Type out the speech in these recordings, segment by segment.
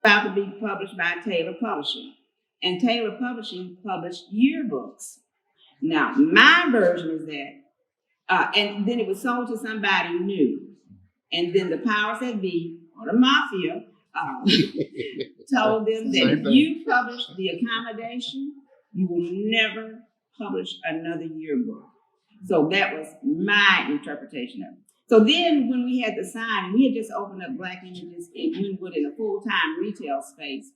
about to be published by Taylor Publishing. And Taylor Publishing published yearbooks. Now, my version is that, and then it was sold to somebody new. And then the powers that be, or the mafia, told them that if you publish the Accommodation, you will never publish another yearbook. So that was my interpretation of it. So then when we had the sign, we had just opened up Black Images in Wynwood in a full-time retail space,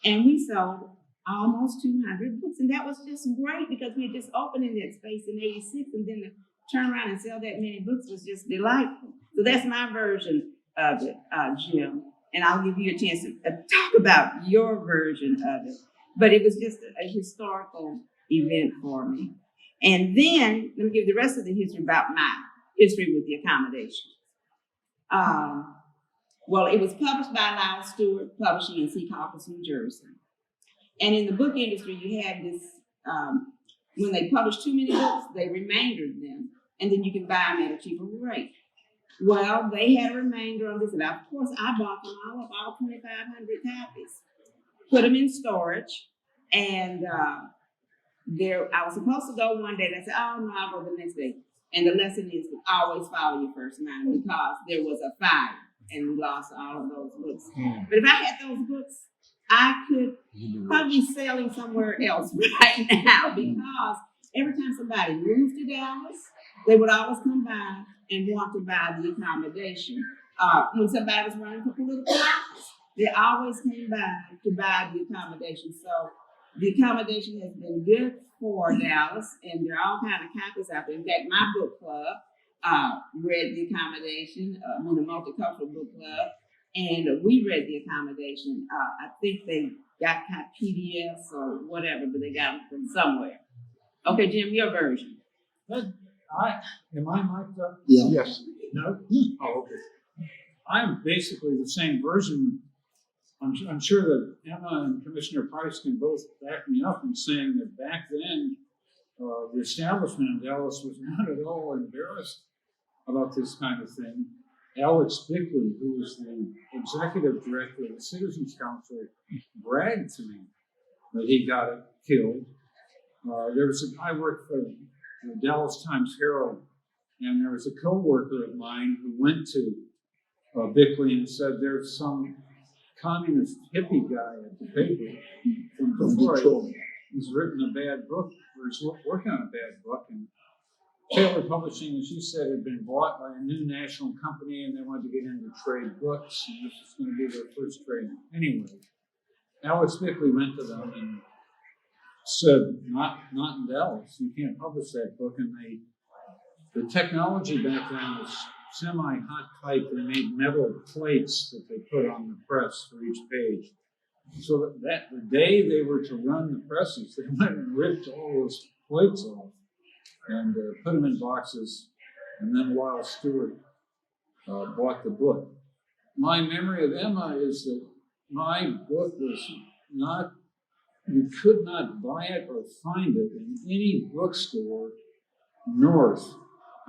and we sold almost 200 books. And that was just great because we had just opened in that space in 86, and then to turn around and sell that many books was just delightful. So that's my version of it, Jim. And I'll give you a chance to talk about your version of it. But it was just a historical event for me. And then, let me give you the rest of the history about my history with the Accommodation. Well, it was published by Lyle Stewart Publishing in Secaucus, New Jersey. And in the book industry, you have this, when they publish too many books, they remaindered them, and then you can buy them at a cheaper rate. Well, they had a remainder on this, and of course, I bought them all 2,500 copies, put them in storage, and I was supposed to go one day, and I said, oh, no, I'll go the next day. And the lesson is to always follow your first mind, because there was a fire, and we lost all of those books. But if I had those books, I could probably be sailing somewhere else right now, because every time somebody moved to Dallas, they would always come by and want to buy the Accommodation. When somebody was running for political office, they always came by to buy the Accommodation. So the Accommodation has been good for Dallas, and there are all kinds of copies out there. In fact, my book club read the Accommodation, the Multicultural Book Club, and we read the Accommodation. I think they got kind of PDFs or whatever, but they got them from somewhere. Okay, Jim, your version. Am I mic'd up? Yeah. Yes. No? Oh, okay. I'm basically the same version. I'm sure that Emma and Commissioner Price can both back me up in saying that back then, the establishment in Dallas was not at all embarrassed about this kind of thing. Alex Bickley, who was the executive director of the Citizens Council, bragged to me that he got it killed. I worked for the Dallas Times Herald, and there was a co-worker of mine who went to Bickley and said, there's some communist hippie guy at the paper from Detroit who's written a bad book, or is working on a bad book. And Taylor Publishing, as you said, had been bought by a new national company, and they wanted to get into trade books, and this was going to be their first trade. Anyway, Alex Bickley went to them and said, not in Dallas, you can't publish that book. And the technology back then was semi-hot type. They made metal plates that they put on the press for each page. So that the day they were to run the presses, they went and ripped all those plates off and put them in boxes. And then Lyle Stewart bought the book. My memory of Emma is that my book was not, you could not buy it or find it in any bookstore north.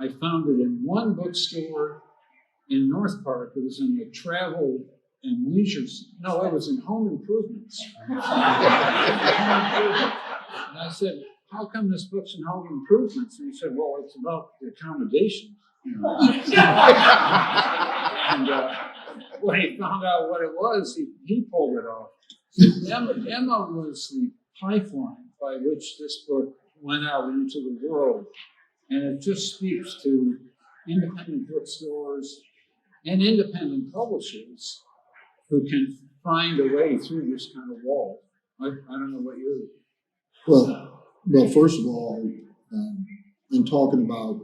I found it in one bookstore in North Park. It was in the Travel and Leisure. No, it was in Home Improvements. And I said, how come this book's in Home Improvements? And he said, well, it's about the Accommodations. And when he found out what it was, he pulled it off. Emma was the pipeline by which this book went out into the world. And it just speaks to independent bookstores and independent publishers who can find a way through this kind of wall. I don't know what you're... Well, first of all, in talking about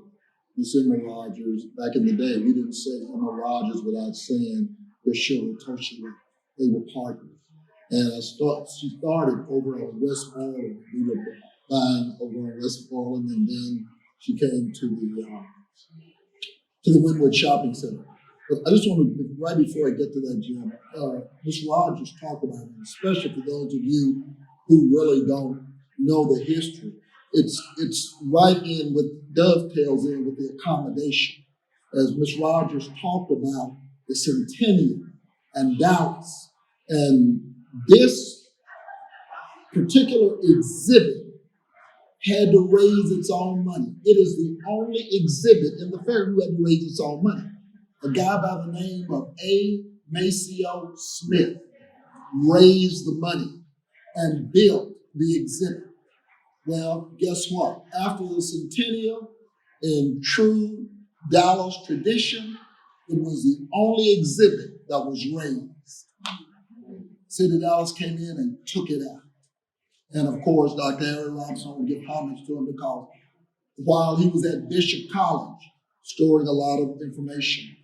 Miss Emma Rodgers, back in the day, we didn't say Emma Rodgers without saying Rachel Toshia. They were partners. And she started over on Westmoreland. We were buying over on Westmoreland, and then she came to the Wynwood Shopping Center. But I just want to, right before I get to that, Jim, Ms. Rodgers talked about it, especially for those of you who really don't know the history. It's right in with, dovetails in with the Accommodation. As Ms. Rodgers talked about the centennial and Dallas, And this particular exhibit had to raise its own money. It is the only exhibit in the fair who had to raise its own money. A guy by the name of A. Maceo Smith raised the money and built the exhibit. Well, guess what? After the centennial, in true Dallas tradition, it was the only exhibit that was raised. City of Dallas came in and took it out. And of course, Dr. Harry Robinson will give homage to him because while he was at Bishop College storing a lot of information,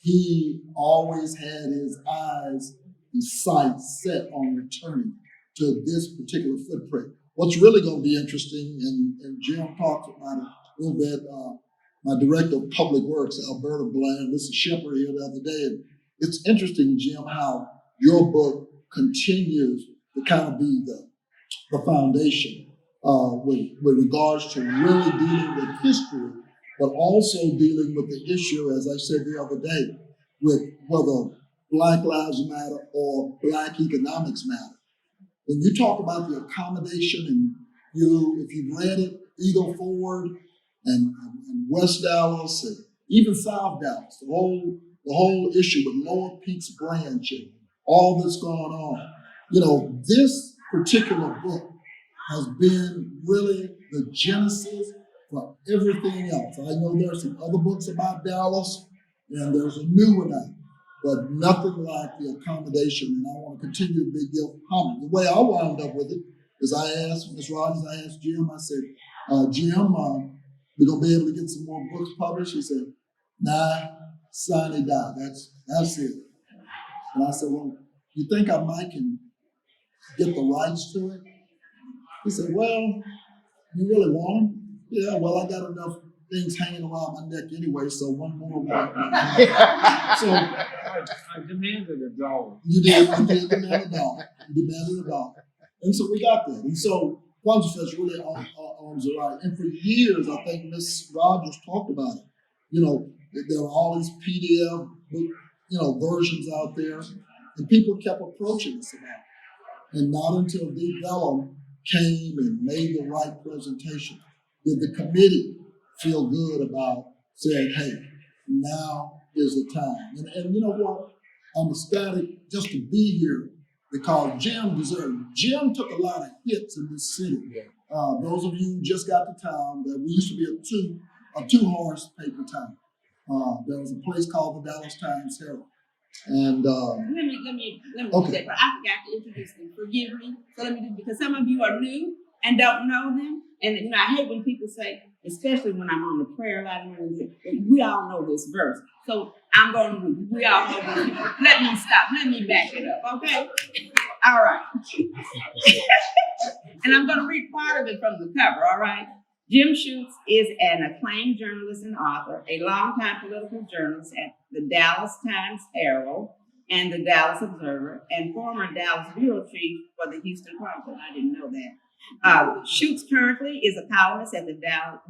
he always had his eyes and sights set on returning to this particular footprint. What's really going to be interesting, and Jim talked about it a little bit, my director of public works, Alberta Bland, Mr. Shepard here the other day, and it's interesting, Jim, how your book continues to kind of be the foundation with regards to really dealing with history, but also dealing with the issue, as I said the other day, with whether Black Lives Matter or Black economics matter. When you talk about the accommodation, and if you've read it, Eagle Ford and West Dallas and even South Dallas, the whole issue with Lower Peaks Branch and all that's going on, this particular book has been really the genesis for everything else. I know there's some other books about Dallas, and there's a new one out, but nothing like the accommodation, and I want to continue to give homage. The way I wound up with it is I asked Ms. Rodgers, I asked Jim, I said, Jim, we're going to be able to get some more books published? He said, nah, sine die, that's it. And I said, well, you think I might can get the rights to it? He said, well, you really want them? Yeah, well, I got enough things hanging around my neck anyway, so one more one. So I demanded $1. you did demand $1. You demanded $1. And so we got that. And so Quantifies really arms are right. And for years, I think Ms. Rodgers talked about it. There are all these PDF versions out there, and people kept approaching us about it. And not until Deep Ellum came and made the right presentation did the committee feel good about saying, hey, now is the time. And you know what? I'm ecstatic just to be here because Jim deserved it. Jim took a lot of hits in this city. Yeah. Those of you who just got to town, that we used to be a two-horse paper town. There was a place called the Dallas Times Herald. And let me okay. do that, but I forgot to introduce them. Forgive me. So let me do, because some of you are new and don't know them. And I hate when people say, especially when I'm on the prayer line, we all know this verse. So I'm going to, we all know this. Let me stop. Let me back it up, okay? All right. And I'm going to read part of it from the cover, all right? Jim Schutze is an acclaimed journalist and author, a longtime political journalist at the Dallas Times Herald and the Dallas Observer, and former Dallas bureau chief for the Houston Chronicle. I didn't know that. Schutze currently is a columnist at the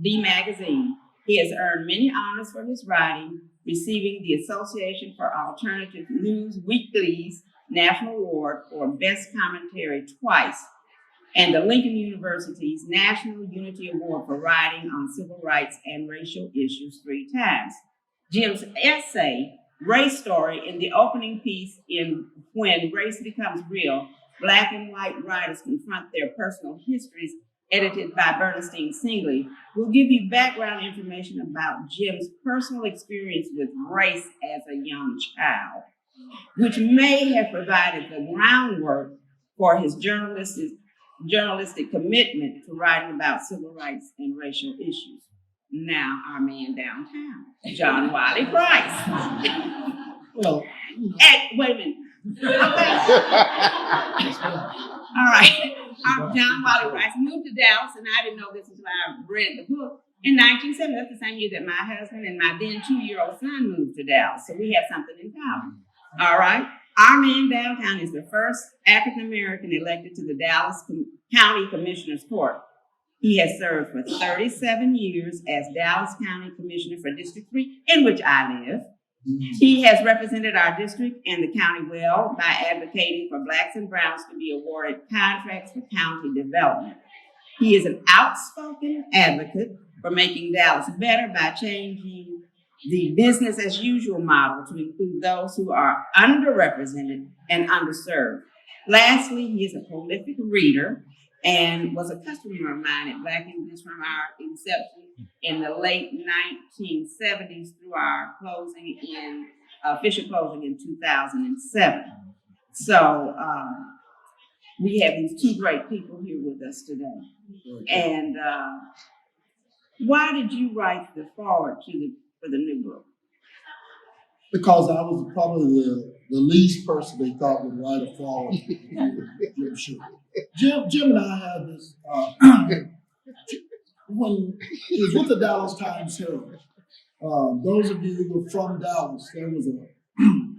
D Magazine. He has earned many honors for his writing, receiving the Association for Alternative News Weekly's National Award for Best Commentary twice, and the Lincoln University's National Unity Award for writing on civil rights and racial issues 3 times. Jim's essay, Race Story, in the opening piece in When Race Becomes Real, Black and White Writers Confront Their Personal Histories, edited by Bernstein Singley, will give you background information about Jim's personal experience with race as a young child, which may have provided the groundwork for his journalistic commitment to writing about civil rights and racial issues. Now, our man downtown, John Wiley Price. Well, Wait a minute. Okay. All right. John Wiley Price moved to Dallas, and I didn't know this until I read the book. In 1970, that's the same year that my husband and my then 2-year-old son moved to Dallas. So we have something in common. All right. Our man downtown is the first African-American elected to the Dallas County Commissioner's Court. He has served for 37 years as Dallas County Commissioner for District 3, in which I live, He has represented our district and the county well by advocating for Blacks and Browns to be awarded contracts for county development. He is an outspoken advocate for making Dallas better by changing the business as usual model to include those who are underrepresented and underserved. Lastly, he is a prolific reader and was a customer of mine at Black Images from our inception in the late 1970s through our closing in official closing in 2007. So we have these two great people here with us today. And why did you write the foreword for the new book? Because I was probably the least person they thought would write a foreword. Jim Schutze. Jim and I had this, when he was with the Dallas Times Herald, those of you who were from Dallas, there was a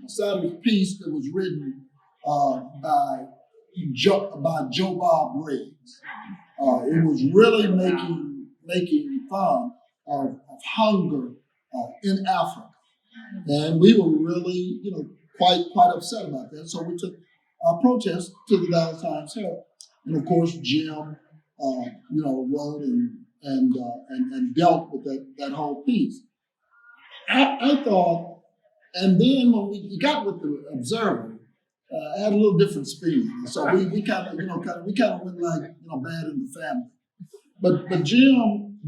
Saturday piece that was written by Joe Bob Briggs. It was really making fun of hunger in Africa. And we were really, quite upset about that. So we took our protest to the Dallas Times Herald. And of course, Jim, wrote and dealt with that whole piece. I thought, and then when we got with the Observer, I had a little different spin. So we kind of went like, bad in the family. But Jim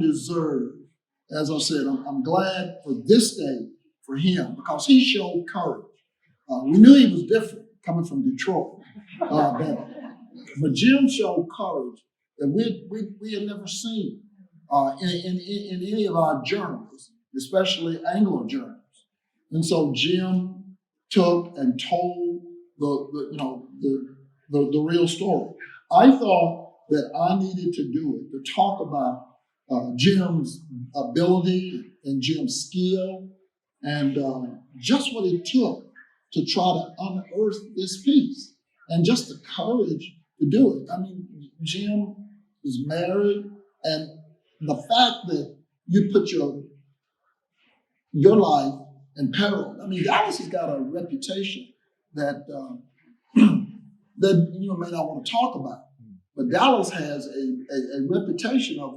deserved, as I said, I'm glad for this day for him because he showed courage. We knew he was different coming from Detroit, but Jim showed courage that we had never seen in any of our journals, especially Anglo journals. And so Jim took and told the real story. I thought that I needed to do it to talk about Jim's ability and Jim's skill and just what it took to try to unearth this piece and just the courage to do it. I mean, Jim was married, and the fact that you put your life in peril. I mean, Dallas has got a reputation that that you may not want to talk about, but Dallas has a reputation of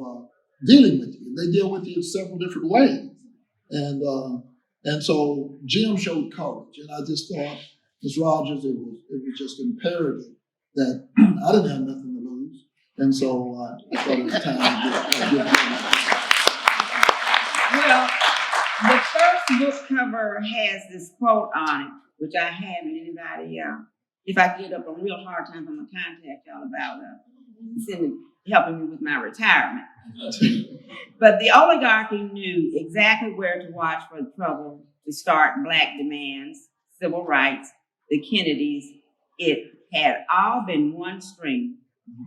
dealing with you. They deal with you in several different ways, and so Jim showed courage, and I just thought, Ms. Rodgers, it was just imperative that I didn't have nothing to lose, and so I thought it was time to give him. Well, the first book cover has this quote on it, which I haven't. Anybody, if I get up a real hard time, I'm gonna contact y'all about helping me with my retirement. But the oligarchy knew exactly where to watch for the trouble to start Black demands, civil rights, the Kennedys. It had all been one string.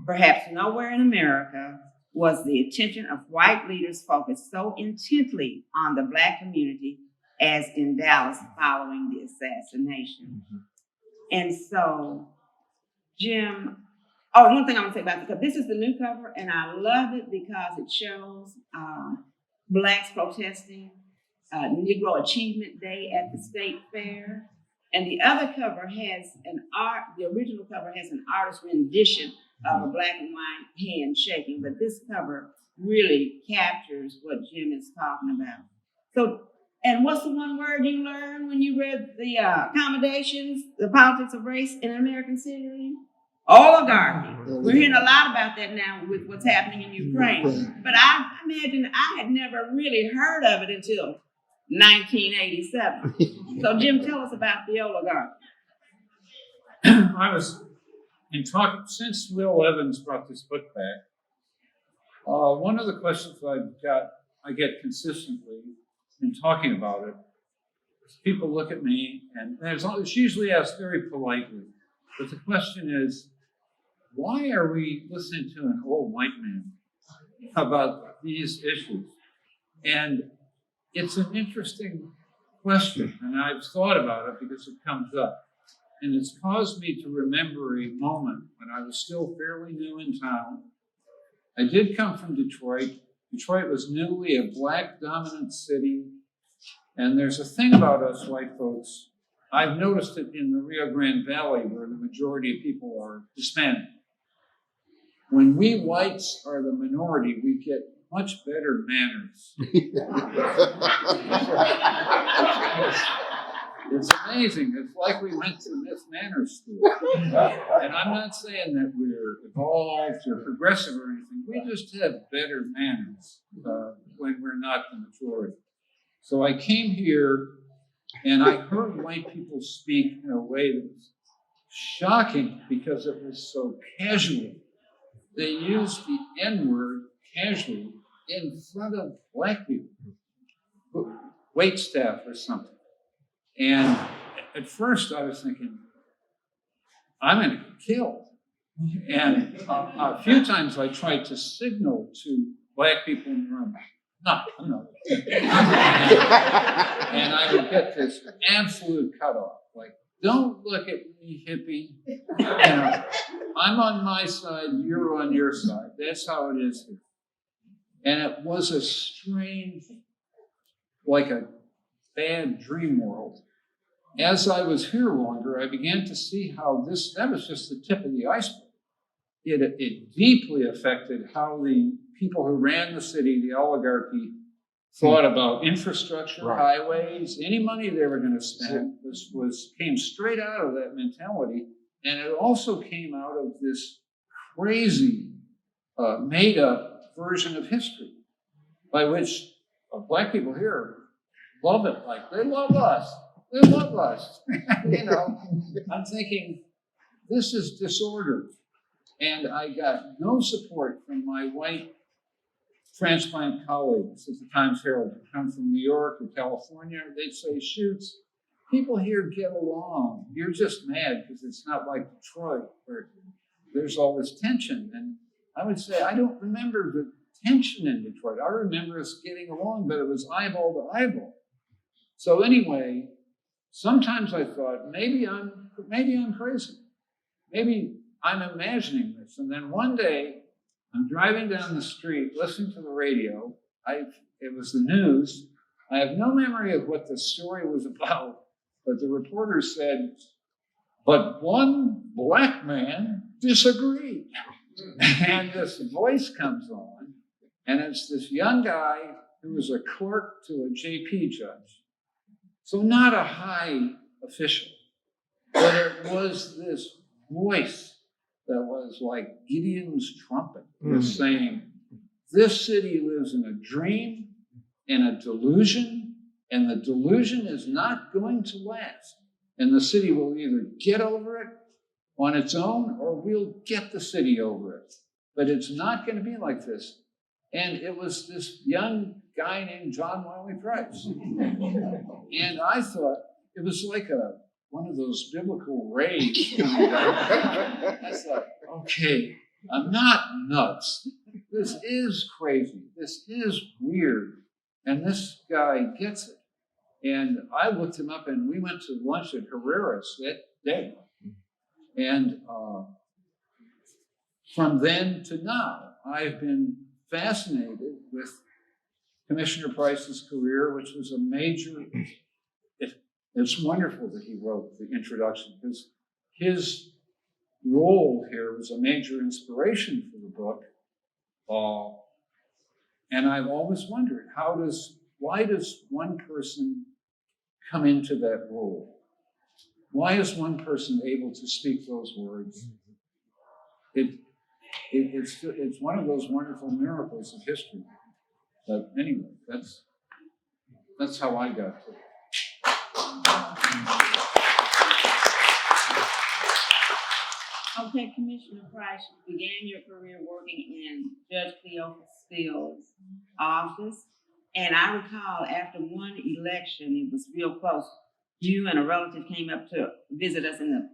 Perhaps nowhere in America was the attention of white leaders focused so intently on the Black community as in Dallas following the assassination. And so, Jim, one thing I want to say about the cover. This is the new cover, and I love it because it shows Blacks protesting Negro Achievement Day at the State Fair. And the other cover has the original cover has an artist rendition of a black and white hand shaking, but this cover really captures what Jim is talking about. So, and what's the one word you learned when you read the Accommodations, the Politics of Race in American Cities? Oligarchy. We're hearing a lot about that now with what's happening in Ukraine. But I imagine I had never really heard of it until 1987. So, Jim, tell us about the oligarchy. I was in talk since Will Evans brought this book back. One of the questions I get consistently in talking about it is people look at me, and it's usually asked very politely, but the question is, why are we listening to an old white man about these issues? And it's an interesting question, and I've thought about it because it comes up. And it's caused me to remember a moment when I was still fairly new in town. I did come from Detroit. Detroit was newly a Black dominant city, And there's a thing about us white folks, I've noticed it in the Rio Grande Valley where the majority of people are Hispanic. When we whites are the minority, we get much better manners. It's amazing. It's like we went to Miss Manners School. And I'm not saying that we're evolved or progressive or anything. We just have better manners when we're not the majority. So I came here and I heard white people speak in a way that was shocking because it was so casual. They used the N-word casually in front of black people, wait staff or something. And at first I was thinking, I'm going to get killed. And a few times I tried to signal to black people in the room, no, I'm not. And I would get this absolute cutoff, like, don't look at me, hippie. You know, I'm on my side, you're on your side. That's how it is here. And it was a strange, like a bad dream world. As I was here longer, I began to see how that was just the tip of the iceberg. It deeply affected how the people who ran the city, the oligarchy, thought about infrastructure, Right. highways, any money they were going to spend came straight out of that mentality. And it also came out of this crazy, made-up version of history, by which black people here love it. Like, they love us. They love us. You know, I'm thinking, this is disorder. And I got no support from my white transplant colleagues at the Times Herald who come from New York or California. They'd say, Schutze, people here get along. You're just mad because it's not like Detroit where there's all this tension. And I would say, I don't remember the tension in Detroit. I remember us getting along, but it was eyeball to eyeball. So anyway, sometimes I thought, maybe I'm crazy. Maybe I'm imagining this. And then one day, I'm driving down the street, listening to the radio. It was the news. I have no memory of what the story was about, but the reporter said, but one black man disagreed. And this voice comes on, and it's this young guy who was a clerk to a JP judge. So not a high official, but it was this voice that was like Gideon's trumpet, was saying, this city lives in a dream and a delusion, and the delusion is not going to last. And the city will either get over it on its own, or we'll get the city over it. But it's not going to be like this. And it was this young guy named John Wiley Price. And I thought it was like one of those biblical rays coming down. I thought, okay, I'm not nuts. This is crazy. This is weird. And this guy gets it. And I looked him up, and we went to lunch at Herrera's that day. And from then to now, I've been fascinated with Commissioner Price's career, which was a major. It's wonderful that he wrote the introduction, because his role here was a major inspiration for the book. And I've always wondered, why does one person come into that role? Why is one person able to speak those words? It's one of those wonderful miracles of history. But anyway, that's how I got to it. Okay, Commissioner Price, you began your career working in Judge Cleophas Field's office. And I recall after one election, it was real close, you and a relative came up to visit us in the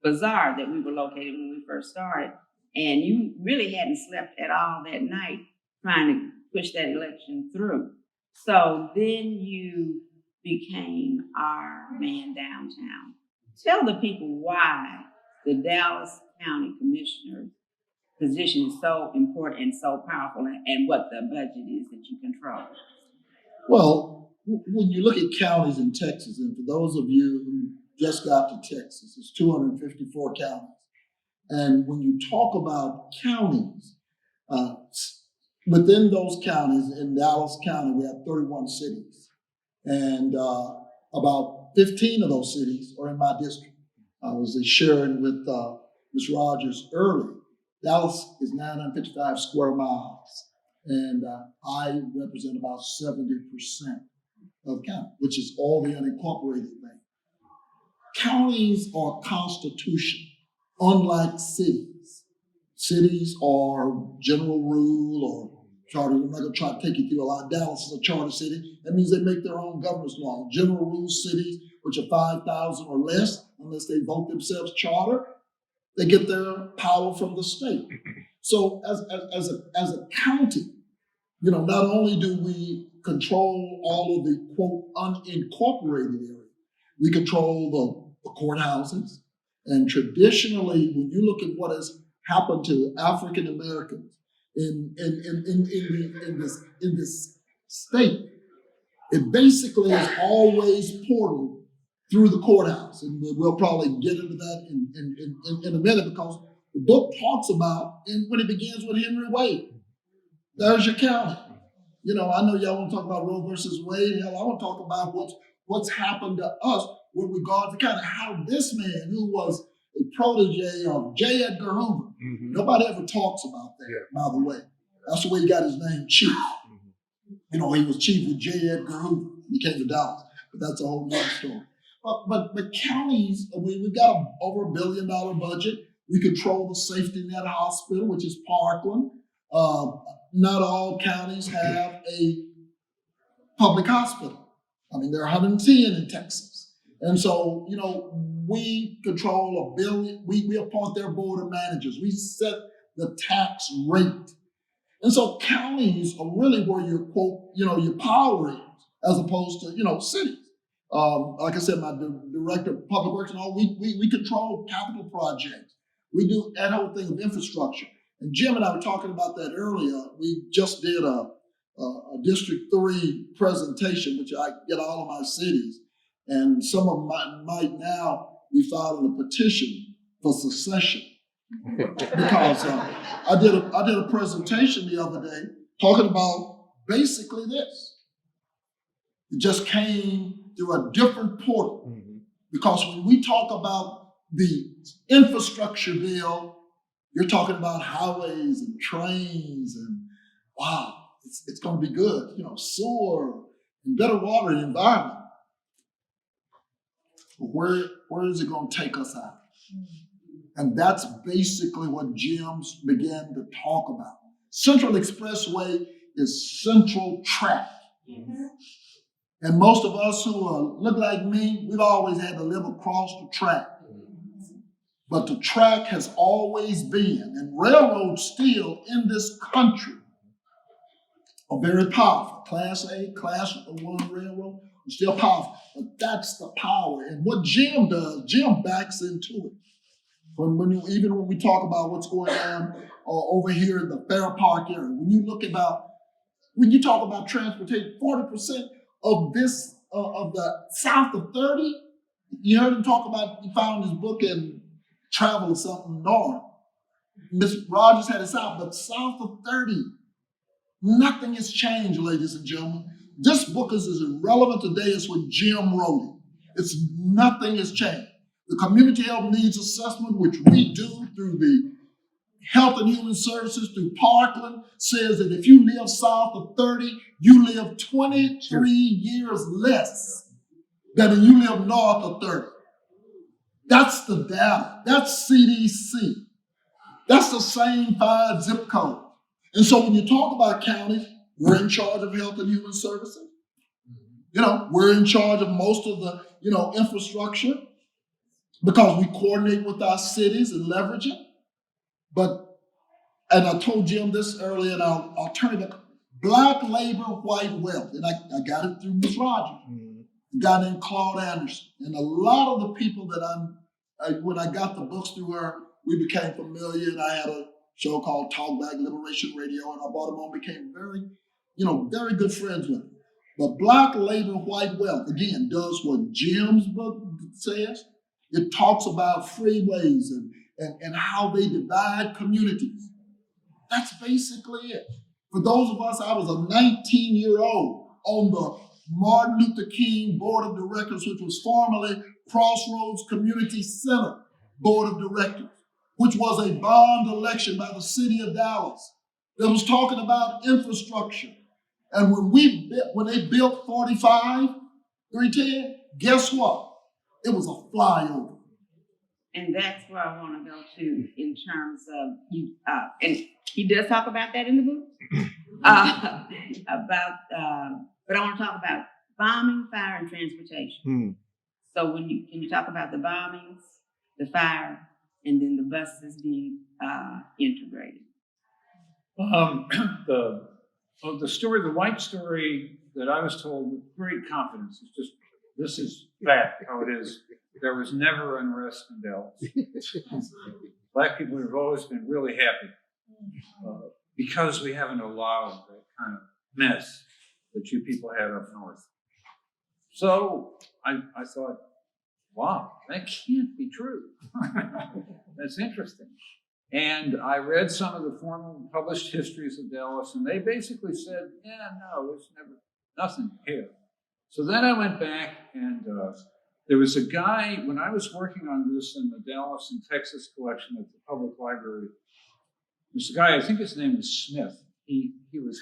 bazaar that we were located when we first started. And you really hadn't slept at all that night trying to push that election through. So then you became our man downtown. Tell the people why the Dallas County Commissioner position is so important and so powerful, and what the budget is that you control. Well, when you look at counties in Texas, and for those of you who just got to Texas, it's 254 counties. And when you talk about counties, within those counties, in Dallas County, we have 31 cities. And about 15 of those cities are in my district. I was sharing with Ms. Rodgers earlier. Dallas is 955 square miles. And I represent about 70% of the county, which is all the unincorporated land. Counties are constitution, unlike cities. Cities are general rule or charter. I'm not going to try to take you through a lot. Dallas is a charter city. That means they make their own governor's law. General rule cities, which are 5,000 or less, unless they vote themselves charter, they get their power from the state. So as a county, not only do we control all of the, quote, unincorporated area, we control the courthouses. And traditionally, when you look at what has happened to African Americans in this state, it basically is always portaled through the courthouse. And we'll probably get into that in a minute, because the book talks about, and when it begins with Henry Wade, there's your county. I know y'all want to talk about Roe versus Wade. Hell, I want to talk about what's happened to us with regard to kind of how this man, who was a protege of J. Edgar Hoover, nobody ever talks about that, by the way. That's the way he got his name, Chief. He was chief with J. Edgar Hoover. He came to Dallas, but that's a whole nother story. But counties, we've got over $1 billion budget. We control the safety net hospital, which is Parkland. Not all counties have a public hospital. There are 110 in Texas. And so, we control $1 billion. We appoint their board of managers. We set the tax rate. And so counties are really where your, quote, your power is, as opposed to, cities. Like I said, my director of public works and all, we control capital projects. We do that whole thing of infrastructure. And Jim and I were talking about that earlier. We just did a District 3 presentation, which I get all of my cities. And some of them might now be filing a petition for secession. Because I did a presentation the other day talking about basically this. It just came through a different portal. Because when we talk about the infrastructure bill, you're talking about highways and trains and wow, it's going to be good. Sewer and better water and environment. But where is it going to take us out? And that's basically what Jim began to talk about. Central Expressway is Central Track. And most of us who look like me, we've always had to live across the track. But the track has always been, and railroads still in this country are very powerful. Class A, Class 1 railroad are still powerful. But that's the power. And what Jim does, Jim backs into it. Even when we talk about what's going on over here in the Fair Park area, when you talk about transportation, 40% of this of the south of 30, you heard him talk about, he found his book in Travel or something north. Ms. Rodgers had it south, but south of 30, nothing has changed, ladies and gentlemen. This book is as irrelevant today as when Jim wrote it. Nothing has changed. The community health needs assessment, which we do through the Health and Human Services through Parkland, says that if you live south of 30, you live 23 years less than if you live north of 30. That's the data. That's CDC. That's the same 5 zip codes. And so when you talk about counties, we're in charge of Health and Human Services. We're in charge of most of the, infrastructure because we coordinate with our cities and leverage it. And I told Jim this earlier, and I'll turn it back. Black labor, white wealth. And I got it through Ms. Rodgers, a guy named Claude Anderson. And a lot of the people that when I got the books through her, we became familiar. And I had a show called Talk Back Liberation Radio, and I brought him on, became very good friends with him. But black labor, white wealth, again, does what Jim's book says. It talks about freeways and how they divide communities. That's basically it. For those of us, I was a 19-year-old on the Martin Luther King Board of Directors, which was formerly Crossroads Community Center Board of Directors, which was a bond election by the city of Dallas that was talking about infrastructure. And when they built 45, 310, guess what? It was a flyover. And that's where I want to go to in terms of you. And he does talk about that in the book. But I want to talk about bombing, fire, and transportation. So can you talk about the bombings, the fire, and then the buses being integrated? The story, the white story that I was told with great confidence is just, this is fact, how it is. There was never unrest in Dallas. Black people have always been really happy because we haven't allowed that kind of mess that you people had up north. So I thought, wow, that can't be true. That's interesting. And I read some of the formal published histories of Dallas, and they basically said, yeah, no, there's never nothing here. So then I went back, and there was a guy, when I was working on this in the Dallas and Texas collection at the public library, there was a guy, I think his name was Smith. He was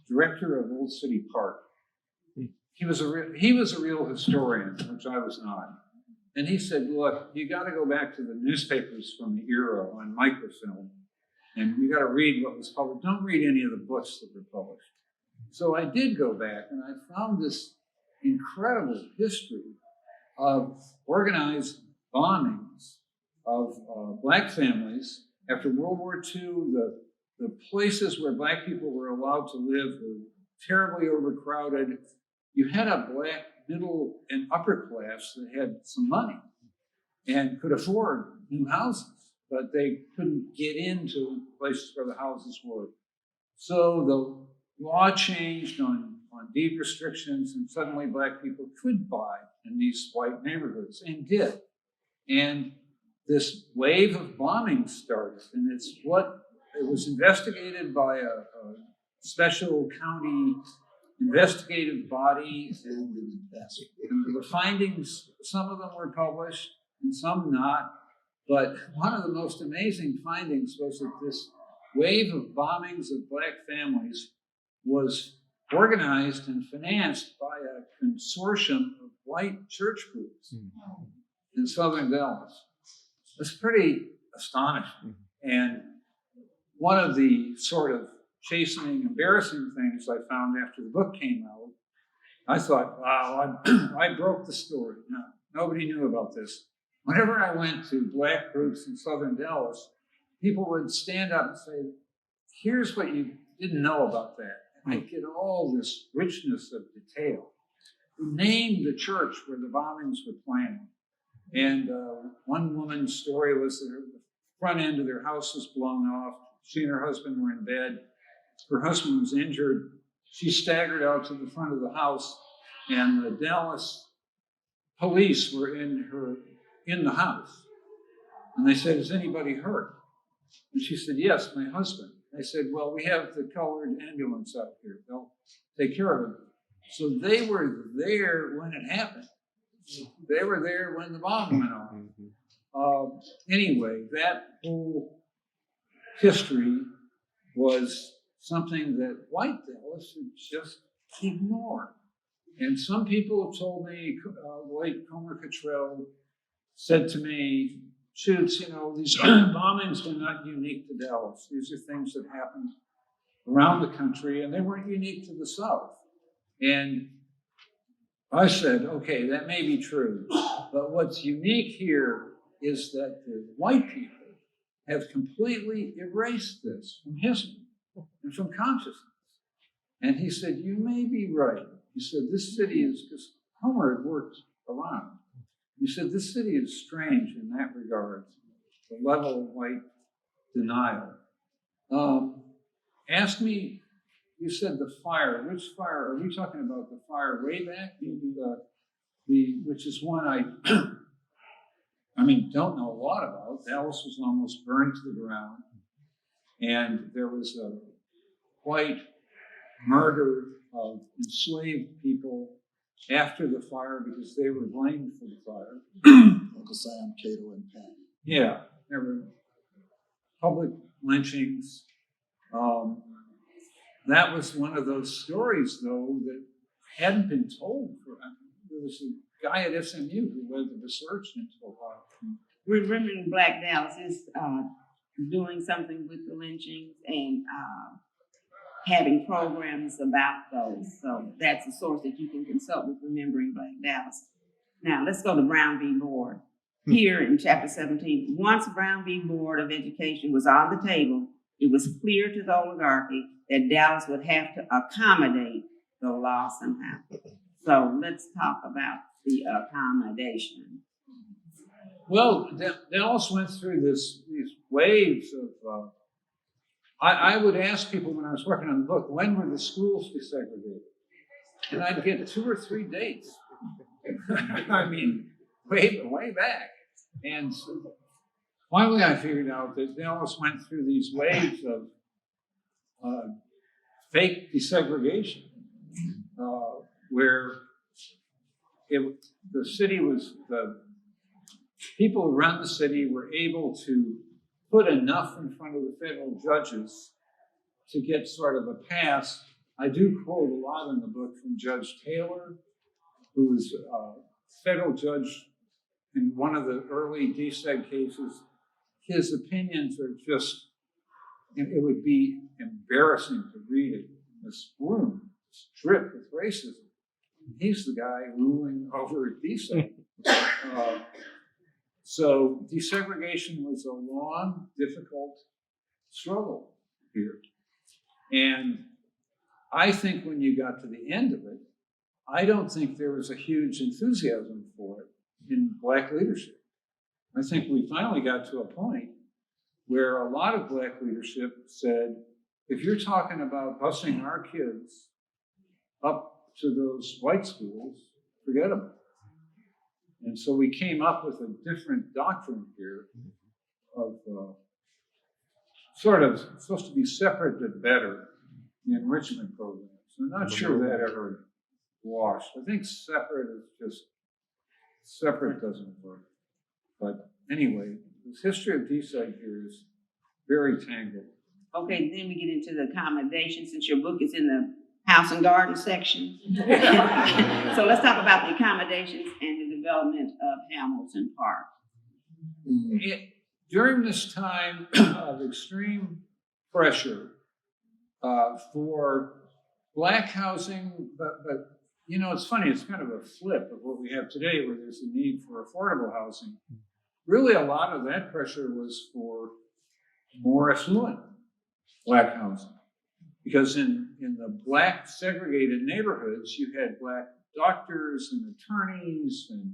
director of Old City Park. He was a real historian, which I was not. And he said, look, you got to go back to the newspapers from the era on microfilm, and you got to read what was published. Don't read any of the books that were published. So I did go back, and I found this incredible history of organized bombings of black families after World War II. The places where black people were allowed to live were terribly overcrowded. You had a black middle and upper class that had some money and could afford new houses, but they couldn't get into places where the houses were. So the law changed on deed restrictions, and suddenly black people could buy in these white neighborhoods and did. And this wave of bombing started, and it was investigated by a special county investigative body, and the findings, some of them were published and some not. But one of the most amazing findings was that this wave of bombings of black families was organized and financed by a consortium of white church groups in southern Dallas. It's pretty astonishing. And one of the sort of chastening, embarrassing things I found after the book came out, I thought, wow, I broke the story. No, nobody knew about this. Whenever I went to black groups in southern Dallas, people would stand up and say, here's what you didn't know about that. And I'd get all this richness of detail. We named the church where the bombings were planned. And one woman's story was that the front end of their house was blown off. She and her husband were in bed. Her husband was injured. She staggered out to the front of the house, and the Dallas police were in the house. And they said, is anybody hurt? And she said, yes, my husband. They said, well, we have the colored ambulance out here. They'll take care of him. So they were there when it happened. They were there when the bomb went off. Anyway, that whole history was something that white Dallas would just ignore. And some people have told me, like Comer Cottrell said to me, Schutze, these bombings were not unique to Dallas. These are things that happened around the country, and they weren't unique to the South. And I said, okay, that may be true, but what's unique here is that the white people have completely erased this from history and from consciousness. And he said, you may be right. He said, this city is, because Homer had worked around. He said, this city is strange in that regard, the level of white denial. Ask me you said the fire. Which fire? Are we talking about the fire way back? Which is one I don't know a lot about. Dallas was almost burned to the ground. And there was a white murder of enslaved people after the fire because they were blamed for the fire. Uncle Sam, Cato, and Pat. Yeah, there were public lynchings. That was one of those stories, though, that hadn't been told. There was a guy at SMU who led the research into a while. Remembering Black Dallas is doing something with the lynchings and having programs about those. So that's a source that you can consult with Remembering Black Dallas. Now let's go to Brown v. Board. Here in chapter 17, once Brown v. Board of Education was on the table, it was clear to the oligarchy that Dallas would have to accommodate the law somehow. So let's talk about the accommodation. Well, Dallas went through these waves of. I would ask people when I was working on the book, when were the schools desegregated? And I'd get 2 or 3 dates. Way back. And so finally I figured out that Dallas went through these waves of fake desegregation, where the people who run the city were able to put enough in front of the federal judges to get sort of a pass. I do quote a lot in the book from Judge Taylor, who was a federal judge in one of the early deseg cases. His opinions are just, it would be embarrassing to read it in this room, it's dripped with racism. He's the guy ruling over deseg. So desegregation was a long, difficult struggle here. And I think when you got to the end of it, I don't think there was a huge enthusiasm for it in Black leadership. I think we finally got to a point where a lot of Black leadership said, if you're talking about busing our kids up to those white schools, forget about it. And so we came up with a different doctrine here of sort of supposed to be separate but better, the enrichment programs. I'm not sure that ever washed. I think separate is just, separate doesn't work. But anyway, this history of deseg here is very tangled. Okay, then we get into the accommodation, since your book is in the house and garden section. So let's talk about the accommodations and the development of Hamilton Park. During this time of extreme pressure for Black housing, but you know, it's funny, it's kind of a flip of what we have today where there's a need for affordable housing. Really, a lot of that pressure was for more affluent Black housing. Because in the Black segregated neighborhoods, you had Black doctors and attorneys and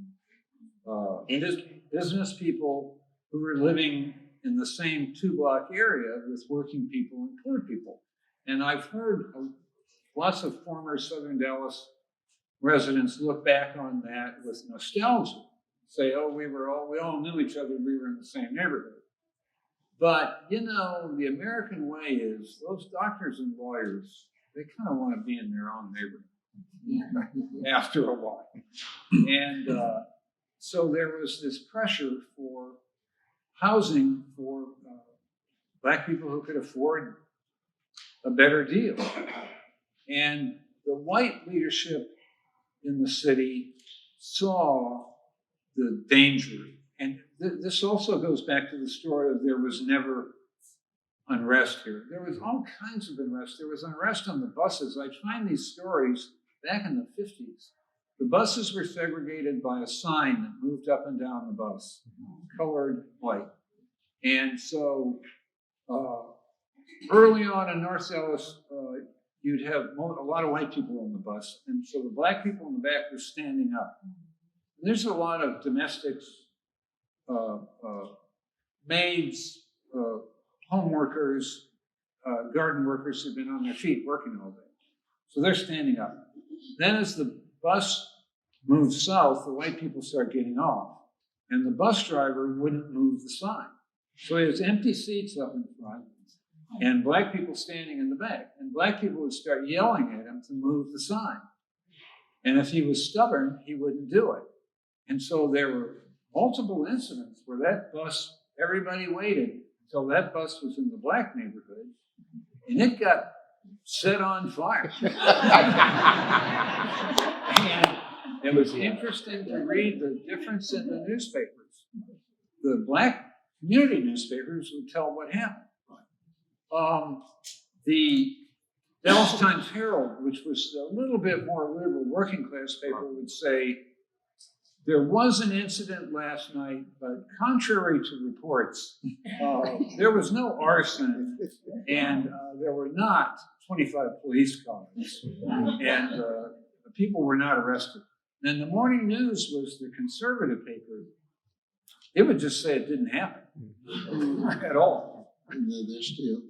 business people who were living in the same 2-block area with working people and poor people. And I've heard lots of former Southern Dallas residents look back on that with nostalgia, say, oh, we all knew each other, we were in the same neighborhood. But, you know, the American way is those doctors and lawyers, they kind of want to be in their own neighborhood after a while. And so there was this pressure for housing for Black people who could afford a better deal. And the white leadership in the city saw the danger. And this also goes back to the story of there was never unrest here. There was all kinds of unrest. There was unrest on the buses. I find these stories back in the 50s. The buses were segregated by a sign that moved up and down the bus, colored white. And so early on in North Dallas, you'd have a lot of white people on the bus. And so the Black people in the back were standing up. And there's a lot of domestics, maids, home workers, garden workers who've been on their feet working all day. So they're standing up. Then as the bus moves south, the white people start getting off, and the bus driver wouldn't move the sign. So he has empty seats up in front, and black people standing in the back. And black people would start yelling at him to move the sign. And if he was stubborn, he wouldn't do it. And so there were multiple incidents where that bus, everybody waited until that bus was in the black neighborhood, and it got set on fire. And it was interesting to read the difference in the newspapers. The black community newspapers would tell what happened. The Dallas Times Herald, which was a little bit more liberal working class paper, would say, there was an incident last night, but contrary to reports, there was no arson, and there were not 25 police cars, and the people were not arrested. And the morning news was the conservative paper. It would just say it didn't happen at all. And they're still.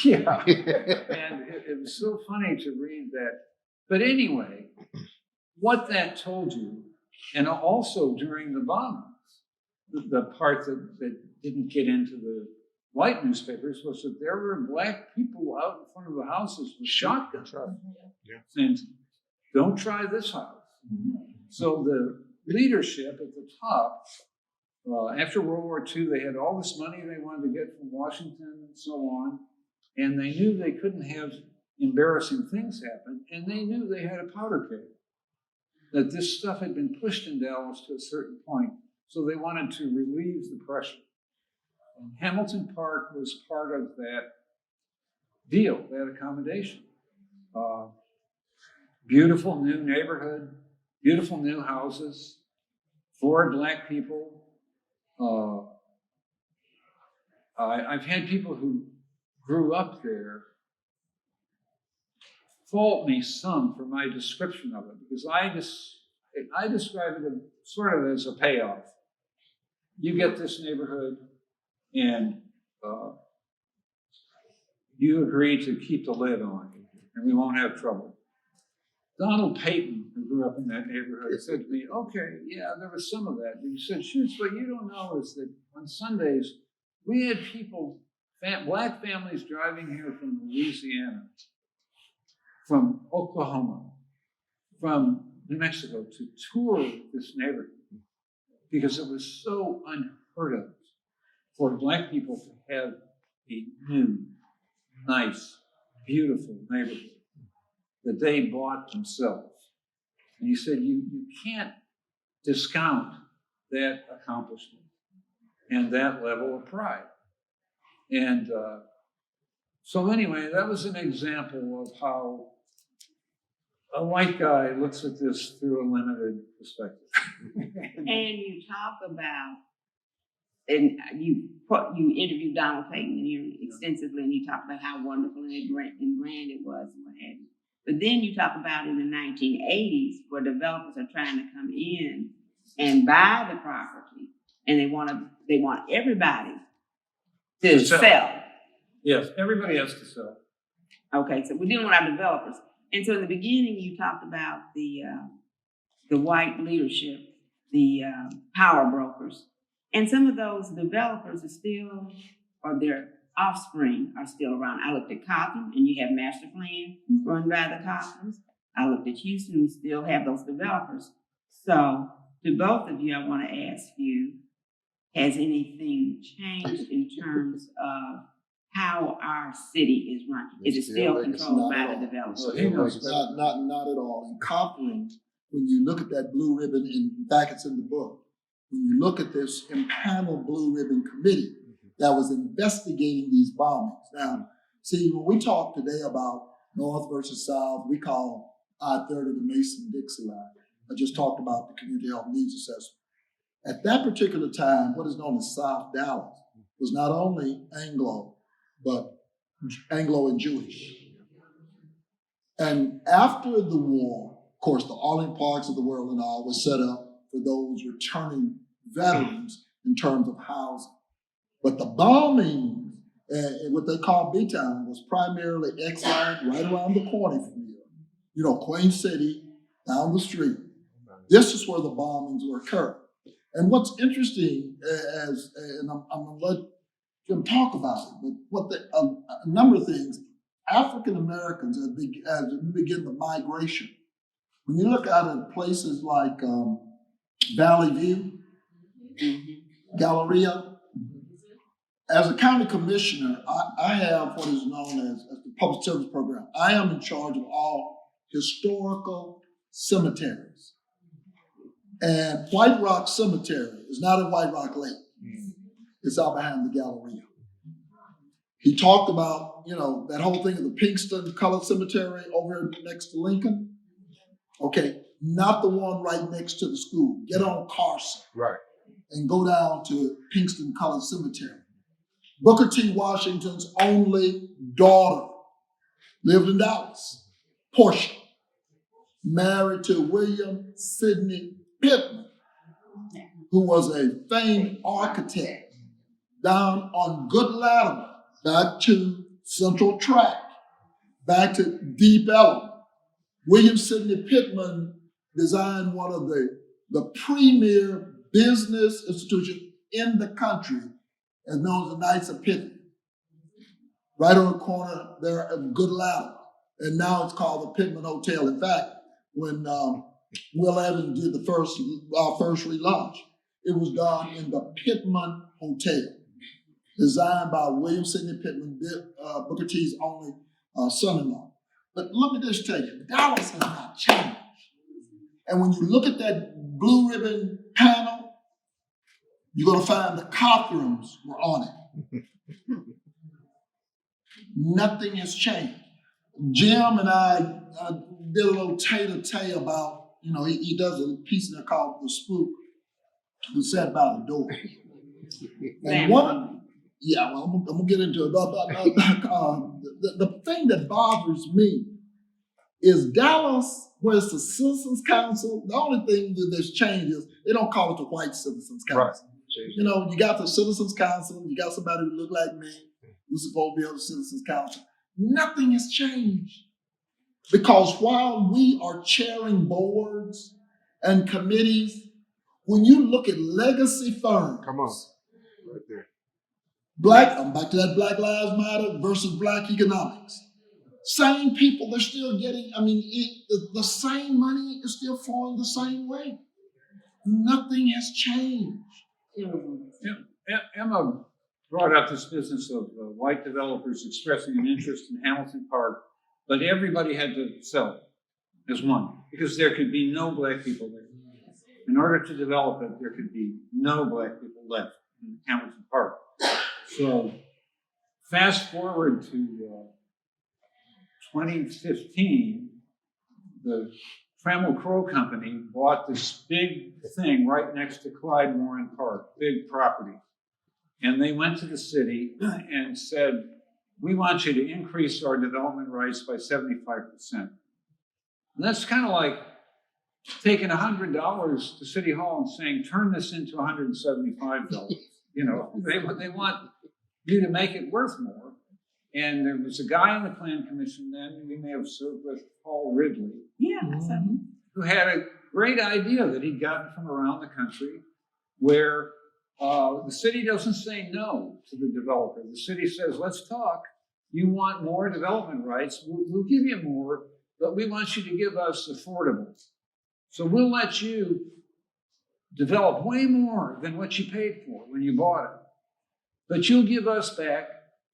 Yeah, and it was so funny to read that. But anyway, what that told you, and also during the bombings, the part that didn't get into the white newspapers was that there were black people out in front of the houses with shotguns, saying, don't try this house. So the leadership at the top, after World War II, they had all this money they wanted to get from Washington and so on, and they knew they couldn't have embarrassing things happen, and they knew they had a powder keg, that this stuff had been pushed in Dallas to a certain point, so they wanted to relieve the pressure. And Hamilton Park was part of that deal, that accommodation. Beautiful new neighborhood, beautiful new houses for black people. I've had people who grew up there fault me some for my description of it, because I describe it sort of as a payoff. You get this neighborhood, and you agree to keep the lid on, and we won't have trouble. Donald Payton, who grew up in that neighborhood, said to me, okay, yeah, there was some of that. But he said, Schutze, what you don't know is that on Sundays, we had people, black families driving here from Louisiana, from Oklahoma, from New Mexico to tour this neighborhood, because it was so unheard of for black people to have a new, nice, beautiful neighborhood that they bought themselves. And he said, you can't discount that accomplishment and that level of pride. And so anyway, that was an example of how a white guy looks at this through a limited perspective. And you talk about, and you interviewed Donald Payton extensively, and you talk about how wonderful and grand it was and what have you. But then you talk about in the 1980s, where developers are trying to come in and buy the property, and they want everybody to sell. Yes, everybody has to sell. Okay, so we're dealing with our developers. And so in the beginning, you talked about the white leadership, the power brokers. And some of those developers are still, or their offspring are still around. I looked at Compton, and you have master plan run by the Comptons. I looked at Houston, we still have those developers. So to both of you, I want to ask you, has anything changed in terms of how our city is run? Is it still controlled by the developers? Not at all. In Compton, when you look at that blue ribbon, in fact, it's in the book, when you look at this impaneled blue ribbon committee that was investigating these bombings. Now, see, when we talk today about North versus South, we call I-30 the Mason-Dixie line. I just talked about the community health needs assessment. At that particular time, what is known as South Dallas was not only Anglo, but Anglo and Jewish. And after the war, of course, the Arlington Parks of the world and all was set up for those returning veterans in terms of housing. But the bombings And what they call B-Town was primarily X-Line right around the corner from here. You know, Queen City, down the street. This is where the bombings were occurring. And what's interesting, and I'm going to let Jim talk about it, but a number of things, African Americans, as we begin the migration, when you look out at places like Valley View, Galleria, as a county commissioner, I have what is known as the public service program. I am in charge of all historical cemeteries. And White Rock Cemetery is not at White Rock Lake. It's out behind the Galleria. He talked about, you know, that whole thing of the Pinkston Colored Cemetery over next to Lincoln. Okay, not the one right next to the school. Get on Carson. Right. And go down to Pinkston Colored Cemetery. Booker T. Washington's only daughter lived in Dallas, Portia, married to William Sidney Pittman, who was a famed architect down on Good Latimer, back to Central Track, back to Deep Ellum. William Sidney Pittman designed one of the premier business institutions in the country, as known as the Knights of Pittman, right on the corner there of Good Latimer. And now it's called the Pittman Hotel. In fact, when Will Evans did the first relaunch, it was done in the Pittman Hotel, designed by William Sidney Pittman, Booker T's only son-in-law. But let me just tell you, Dallas has not changed. And when you look at that blue ribbon panel, you're going to find the Cothrams were on it. Nothing has changed. Jim and I did a little tete-a-tete about, you know, he does a piece in there called The Spook, who sat by the door. And I'm going to get into it. The thing that bothers me is Dallas, where it's the Citizens Council, the only thing that's changed is they don't call it the White Citizens Council. Right. You know, you got the Citizens Council, you got somebody who look like me, who's supposed to be on the Citizens Council. Nothing has changed. Because while we are chairing boards and committees, when you look at legacy firms, come on, right there. I'm back to that Black Lives Matter versus Black economics. Same people, they're still getting, the same money is still flowing the same way. Nothing has changed. Emma brought up this business of white developers expressing an interest in Hamilton Park, but everybody had to sell it as one, because there could be no Black people there. In order to develop it, there could be no Black people left in Hamilton Park. So fast forward to 2015, the Trammell Crow Company bought this big thing right next to Clyde Warren Park, big property. And they went to the city and said, we want you to increase our development rights by 75%. And that's kind of like taking $100 to City Hall and saying, turn this into $175. You know, they want you to make it worth more. And there was a guy on the Plan Commission then, we may have served with, Paul Ridley, who had a great idea that he'd gotten from around the country, where the city doesn't say no to the developer. The city says, let's talk. You want more development rights, we'll give you more, but we want you to give us affordable. So we'll let you develop way more than what you paid for when you bought it. But you'll give us back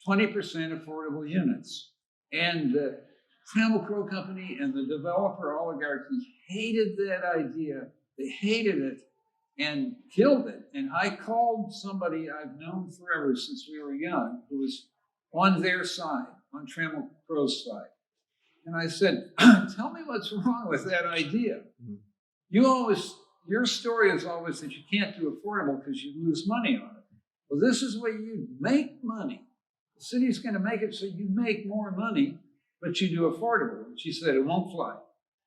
20% affordable units. And the Trammell Crow Company and the developer oligarchy hated that idea. They hated it and killed it. And I called somebody I've known forever since we were young, who was on their side, on Trammell Crow's side. And I said, tell me what's wrong with that idea. Your story is always that you can't do affordable because you lose money on it. Well, this is where you make money. The city's going to make it so you make more money, but you do affordable. And she said, it won't fly.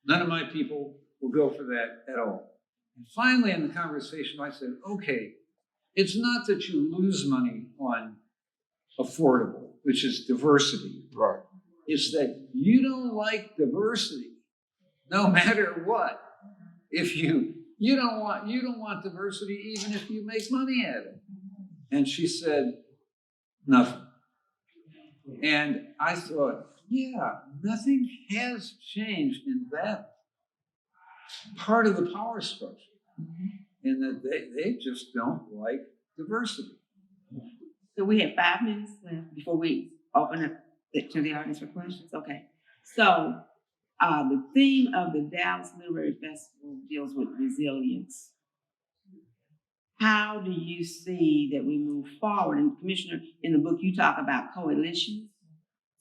None of my people will go for that at all. And finally, in the conversation, I said, okay, it's not that you lose money on affordable. which is diversity, Right. is that you don't like diversity, no matter what. If you don't want diversity, even if you make money at it. And she said, nothing. And I thought, yeah, nothing has changed in that part of the power structure, in that they just don't like diversity. So we have 5 minutes left before we open up to the audience for questions. Okay. So the theme of the Dallas Literary Festival deals with resilience. How do you see that we move forward? And Commissioner, in the book, you talk about coalitions.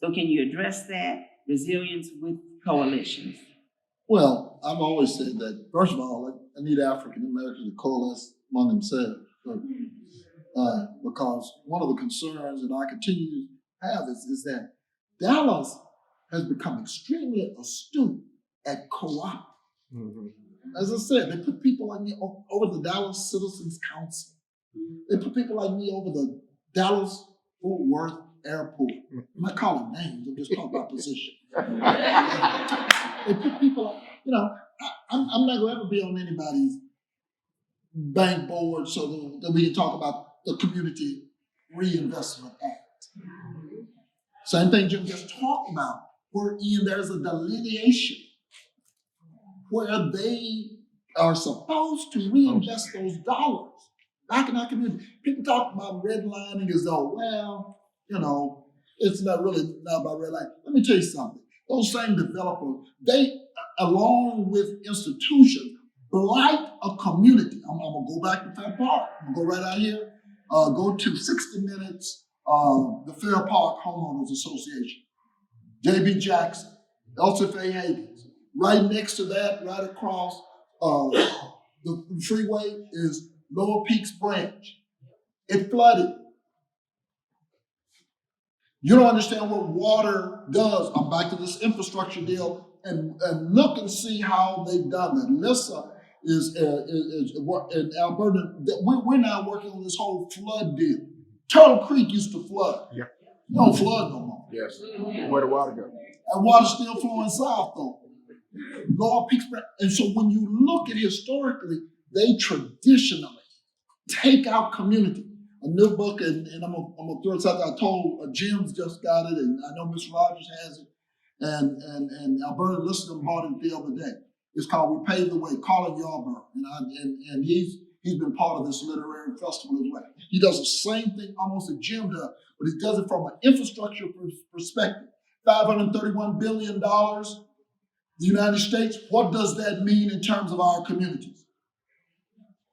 So can you address that, resilience with coalitions? Well, I've always said that, first of all, I need African Americans to coalesce among themselves. Because one of the concerns that I continue to have is that Dallas has become extremely astute at co-op. Mm-hmm. As I said, they put people like me over the Dallas Citizens Council. They put people like me over the Dallas Fort Worth Airport. I'm not calling names, I'm just talking about position. They put people, I'm not going to ever be on anybody's bank board so that we can talk about the Community Reinvestment Act. Same thing Jim just talked about, wherein there's a delineation where they are supposed to reinvest those dollars back in our community. People talk about redlining as though, well, it's not really not about redlining. Let me tell you something. Those same developers, they, along with institutions, blight a community. I'm gonna go back to Fair Park. I'm gonna go right out here. Go to 60 Minutes, the Fair Park Homeowners Association. J.B. Jackson, Elsa Faye Higgins. Right next to that, right across the freeway is Lower Peaks Branch. It flooded. You don't understand what water does. I'm back to this infrastructure deal and look and see how they've done that. Lissa is in Alberta. We're now working on this whole flood deal. Turtle Creek used to flood. Yeah. It don't flood no more. Yes. Where the water go? And water's still flowing south though. Lower Peaks Branch. And so when you look at historically, they traditionally take out community. A new book, and I'm gonna throw something. I told Jim's just got it, and I know Miss Rodgers has it, and Alberta Listener bought it the other day. It's called "We Paved the Way." Colin Yarborough, and he's been part of this literary festival as well. He does the same thing almost that Jim does, but he does it from an infrastructure perspective. $531 billion, the United States. What does that mean in terms of our communities?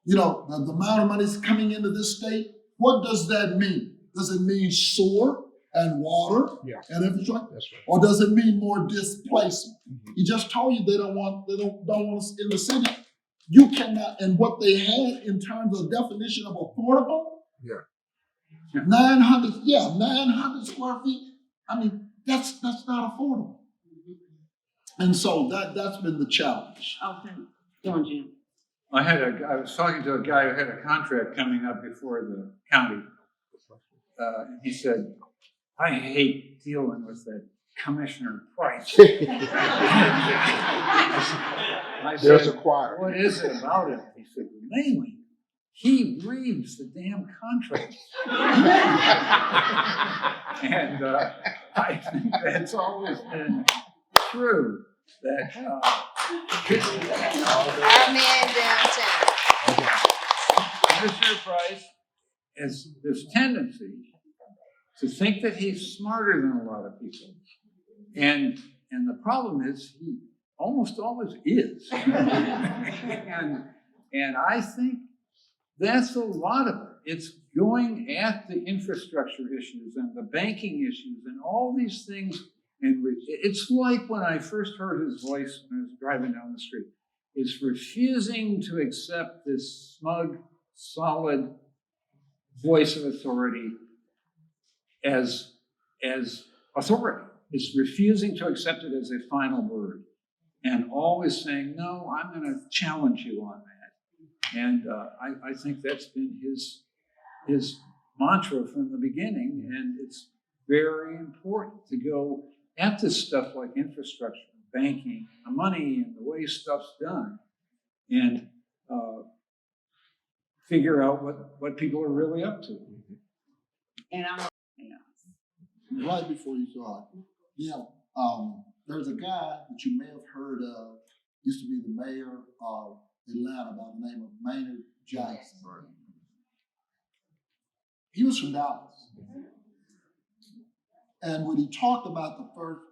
The amount of money is coming into this state. What does that mean? Does it mean sewer and water and infrastructure? That's right. Or does it mean more displacement? Mm-hmm. He just told you they don't want us in the city. You cannot, and what they had in terms of definition of affordable, 900 square feet. I mean, that's not affordable. And so that's been the challenge. Okay, go on, Jim. I was talking to a guy who had a contract coming up before the county. And he said, I hate dealing with that Commissioner Price. I There's said, a choir. what is it about him? He said, well, mainly, he reads the damn contract. And I think that's always been true. That Our man downtown. Commissioner Price has this tendency to think that he's smarter than a lot of people. And the problem is he almost always is. and I think that's a lot of it. It's going at the infrastructure issues and the banking issues and all these things. And it's like when I first heard his voice when I was driving down the street. It's refusing to accept this smug, solid voice of authority as authority. It's refusing to accept it as a final word and always saying, no, I'm going to challenge you on that. And I think that's been his mantra from the beginning, and it's very important to go at this stuff like infrastructure, banking, money, and the way stuff's done, and figure out what people are really up to. And I'm, Right before you start, there's a guy that you may have heard of, used to be the mayor of Atlanta by the name of Maynard Jackson. He was from Dallas. And when he talked about the first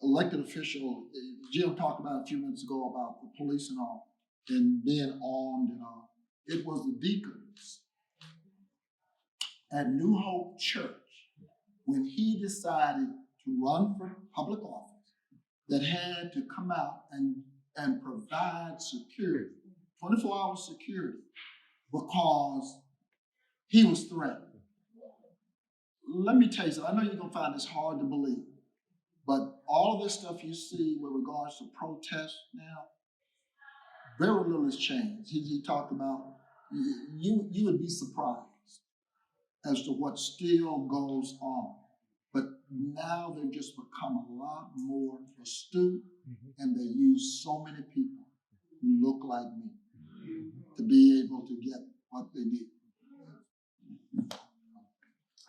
elected official, Jim talked about a few minutes ago about the police and all, and being armed and all, it was the deacons at New Hope Church when he decided to run for public office that had to come out and provide security, 24-hour security, because he was threatened. Let me tell you something. I know you're going to find this hard to believe, but all of this stuff you see with regards to protests now, very little has changed. He talked about, you would be surprised as to what still goes on. But now they've just become a lot more astute, and they use so many people who look like me to be able to get what they need.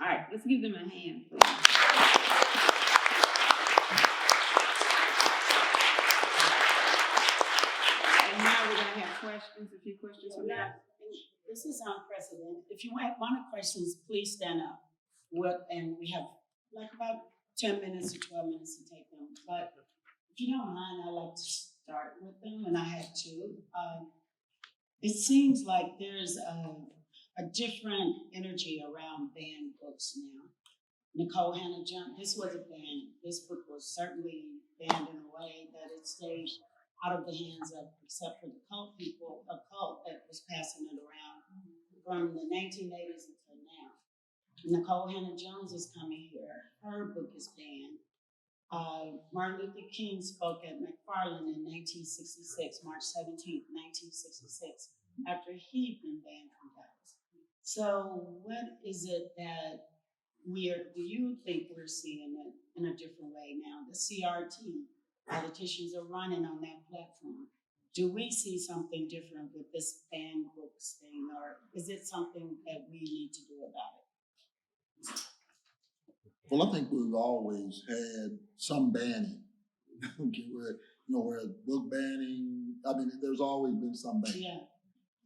all right, let's give them a hand, please. And now we're gonna have questions, a few questions from that. This is unprecedented. If you want questions, please stand up. And we have like about 10 minutes or 12 minutes to take them. But if you don't mind, I'd like to start with them, and I have two. It seems like there's a different energy around banned books now. Nicole Hannah-Jones, this was a ban. This book was certainly banned in a way that it stayed out of the hands of, except for the cult people, a cult that was passing it around from the 1980s until now. Nicole Hannah-Jones is coming here. Her book is banned. Martin Luther King spoke at McFarland in 1966, March 17th, 1966, after he'd been banned from Dallas. So what is it that do you think we're seeing it in a different way now? The CRT, politicians are running on that platform. Do we see something different with this banned books thing, or is it something that we need to do about it? Well, I think we've always had some banning. where book banning, I mean, there's always been some banning. Yeah.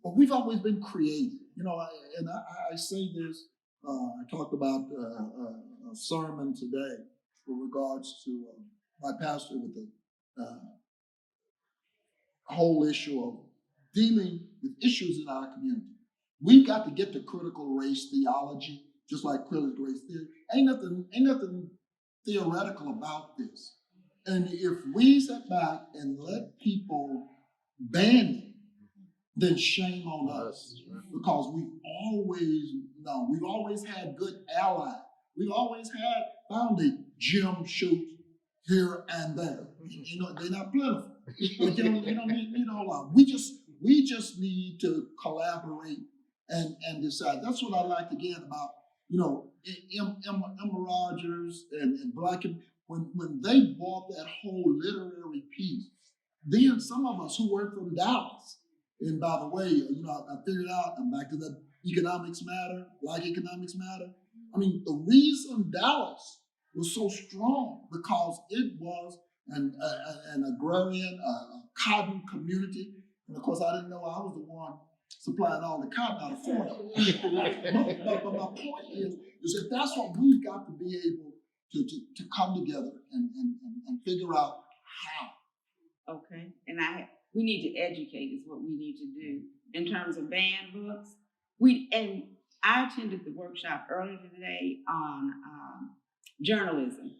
But we've always been creative. I say this, I talked about a sermon today with regards to my pastor with the whole issue of dealing with issues in our community. We've got to get to critical race theology, just like critical race theory. Ain't nothing theoretical about this. And if we sit back and let people ban it, then shame on us. Because we've always had good allies. We've always found a Jim Schutze here and there. They're not plentiful. But you don't need a whole lot. We just need to collaborate and decide. That's what I like again about, Emma Rodgers and Black, when they bought that whole literary piece, then some of us who were from Dallas, and by the way, I figured out, I'm back to the economics matter, Black economics matter. I mean, the reason Dallas was so strong because it was an agrarian, cotton community. And of course, I didn't know I was the one supplying all the cotton out of Florida. but my point is that that's what we've got to be able to come together and figure out how. Okay, and we need to educate is what we need to do in terms of banned books. I attended the workshop earlier today on journalism.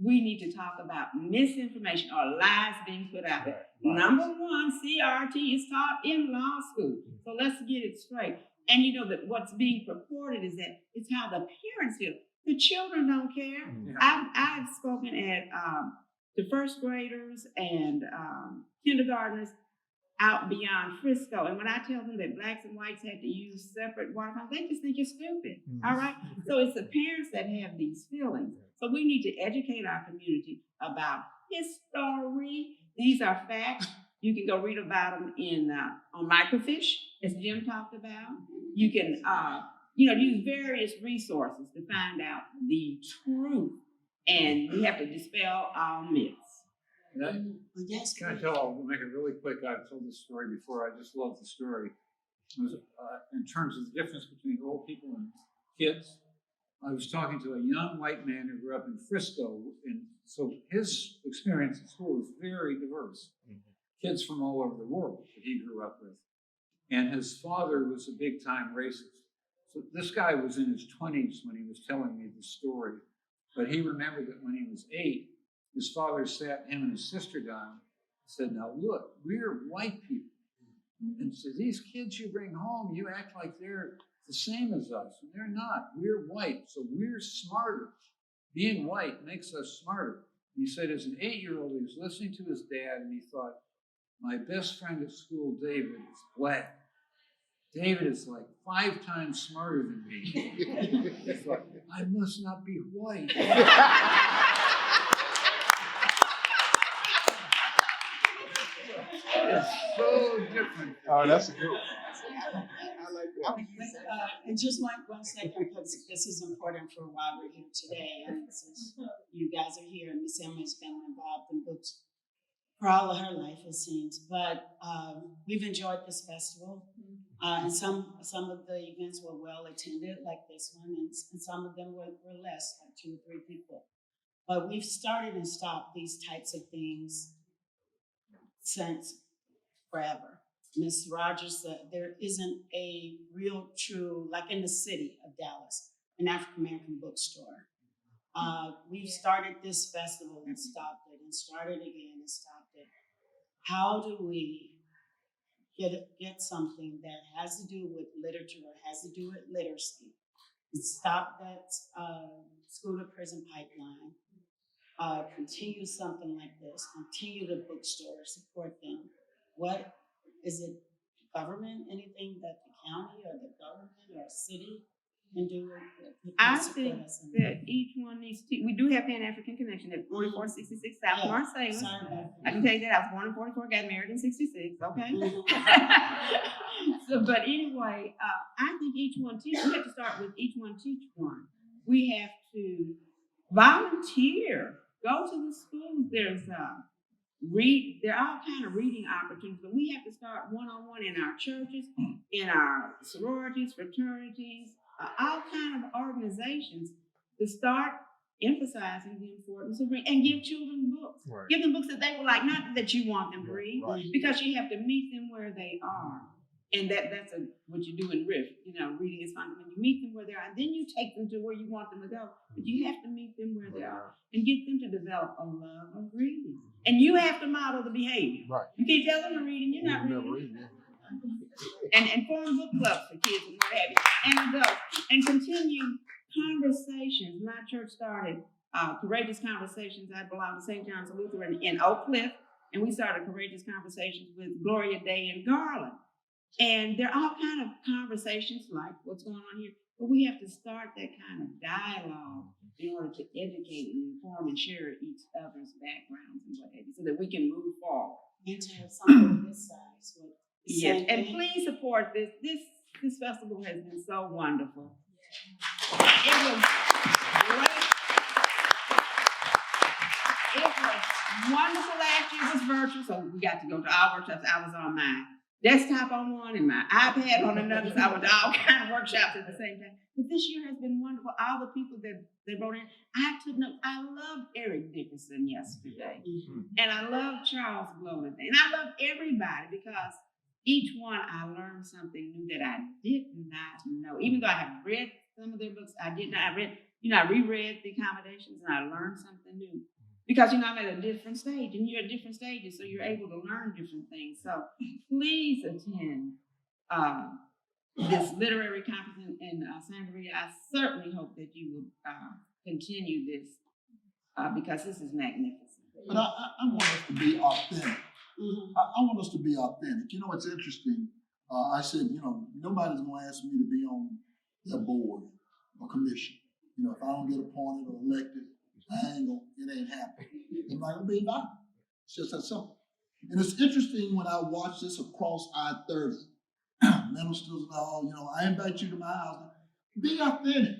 We need to talk about misinformation or lies being put out there. Right. Number one, CRT is taught in law school. So let's get it straight. And that what's being purported is that it's how the parents feel. The children don't care. Yeah. I've spoken at to first graders and kindergartners. out beyond Frisco. And when I tell them that blacks and whites had to use separate water fountains, they just think you're stupid. All right. So it's the parents that have these feelings. So we need to educate our community about history. These are facts. You can go read about them on microfiche, as Jim talked about. You can use various resources to find out the truth. And we have to dispel all myths. Yes, Can I tell? I'll make it really quick. I've told this story before. I just love the story. It was, in terms of the difference between old people and kids. I was talking to a young white man who grew up in Frisco, and so his experience at school was very diverse. Kids from all over the world that he grew up with. And his father was a big-time racist. So this guy was in his 20s when he was telling me the story. But he remembered that when he was 8, his father sat him and his sister down and said, now look, we're white people. And so these kids you bring home, you act like they're the same as us. And they're not. We're white, so we're smarter. Being white makes us smarter. And he said as an 8-year-old, he was listening to his dad and he thought, my best friend at school, David, is black. David is like 5 times smarter than me. He thought, I must not be white. It's so different. Oh, that's a good one. I like that. And just one second, because this is important for why we're here today. And since you guys are here, and Miss Emily's been involved in books for all of her life, it seems. But we've enjoyed this festival. And some of the events were well attended, like this one, and some of them were less, like 2 or 3 people. But we've started and stopped these types of things since forever. Ms. Rodgers, there isn't a real true, like in the city of Dallas, an African-American bookstore. We've started this festival and stopped it, and started again and stopped it. How do we get something that has to do with literature or has to do with literacy, and stop that school to prison pipeline, continue something like this, continue the bookstore, support them? What is it, government, anything that the county or the government or city can do? I think that each one needs to, we do have Pan-African Connection at 4466 South Marcellus. Sorry about I can tell you that I was born in 44, got married in 66, okay? So, but anyway, I think each one teach, we have to start with each one teach one. We have to volunteer, go to the schools. There's there are all kind of reading opportunities, but we have to start one-on-one in our churches, in our sororities, fraternities, all kind of organizations to start emphasizing the importance of reading and give children books. Right. Give them books that they will like, not that you want them to read, Right. because you have to meet them where they are. And that's what you do in RIF. Reading is fun. When you meet them where they are, and then you take them to where you want them to go. But you have to meet them where they are and get them to develop a love of reading. And you have to model the behavior. Right. You can't tell them to read and you're not reading. And form book clubs for kids and what have you, and adults, and continue conversations. My church started Courageous Conversations. I belong to St. John's Lutheran in Oak Cliff, and we started Courageous Conversations with Gloria Day and Garland. And there are all kind of conversations like what's going on here, but we have to start that kind of dialogue in order to educate and inform and share each other's backgrounds and what have you, so that we can move forward. And to have something this size. Yes, and please support this. This festival has been so wonderful. It was great. It was wonderful last year. It was virtual, so we got to go to our workshops. I was on my desktop on one and my iPad on another. So I went to all kind of workshops at the same time. But this year has been wonderful. All the people that they wrote in, I took notes. I loved Eric Dickerson yesterday, and I loved Charles Glover, and I loved everybody because each one I learned something new that I did not know. Even though I have read some of their books, I did not. I reread the Accommodations, and I learned something new. Because I'm at a different stage, and you're at different stages, so you're able to learn different things. So please attend this literary conference in Santa Rita. I certainly hope that you will continue this because this is magnificent. But I want us to be authentic. Mhm. I want us to be authentic. You know, it's interesting. I said, you know, nobody's going to ask me to be on their board or commission. You know, if I don't get appointed or elected, it ain't happening. I'm not going to be invited. It's just that simple. And it's interesting when I watch this across I-30, ministers and all, you know, I invite you to my house. Be authentic.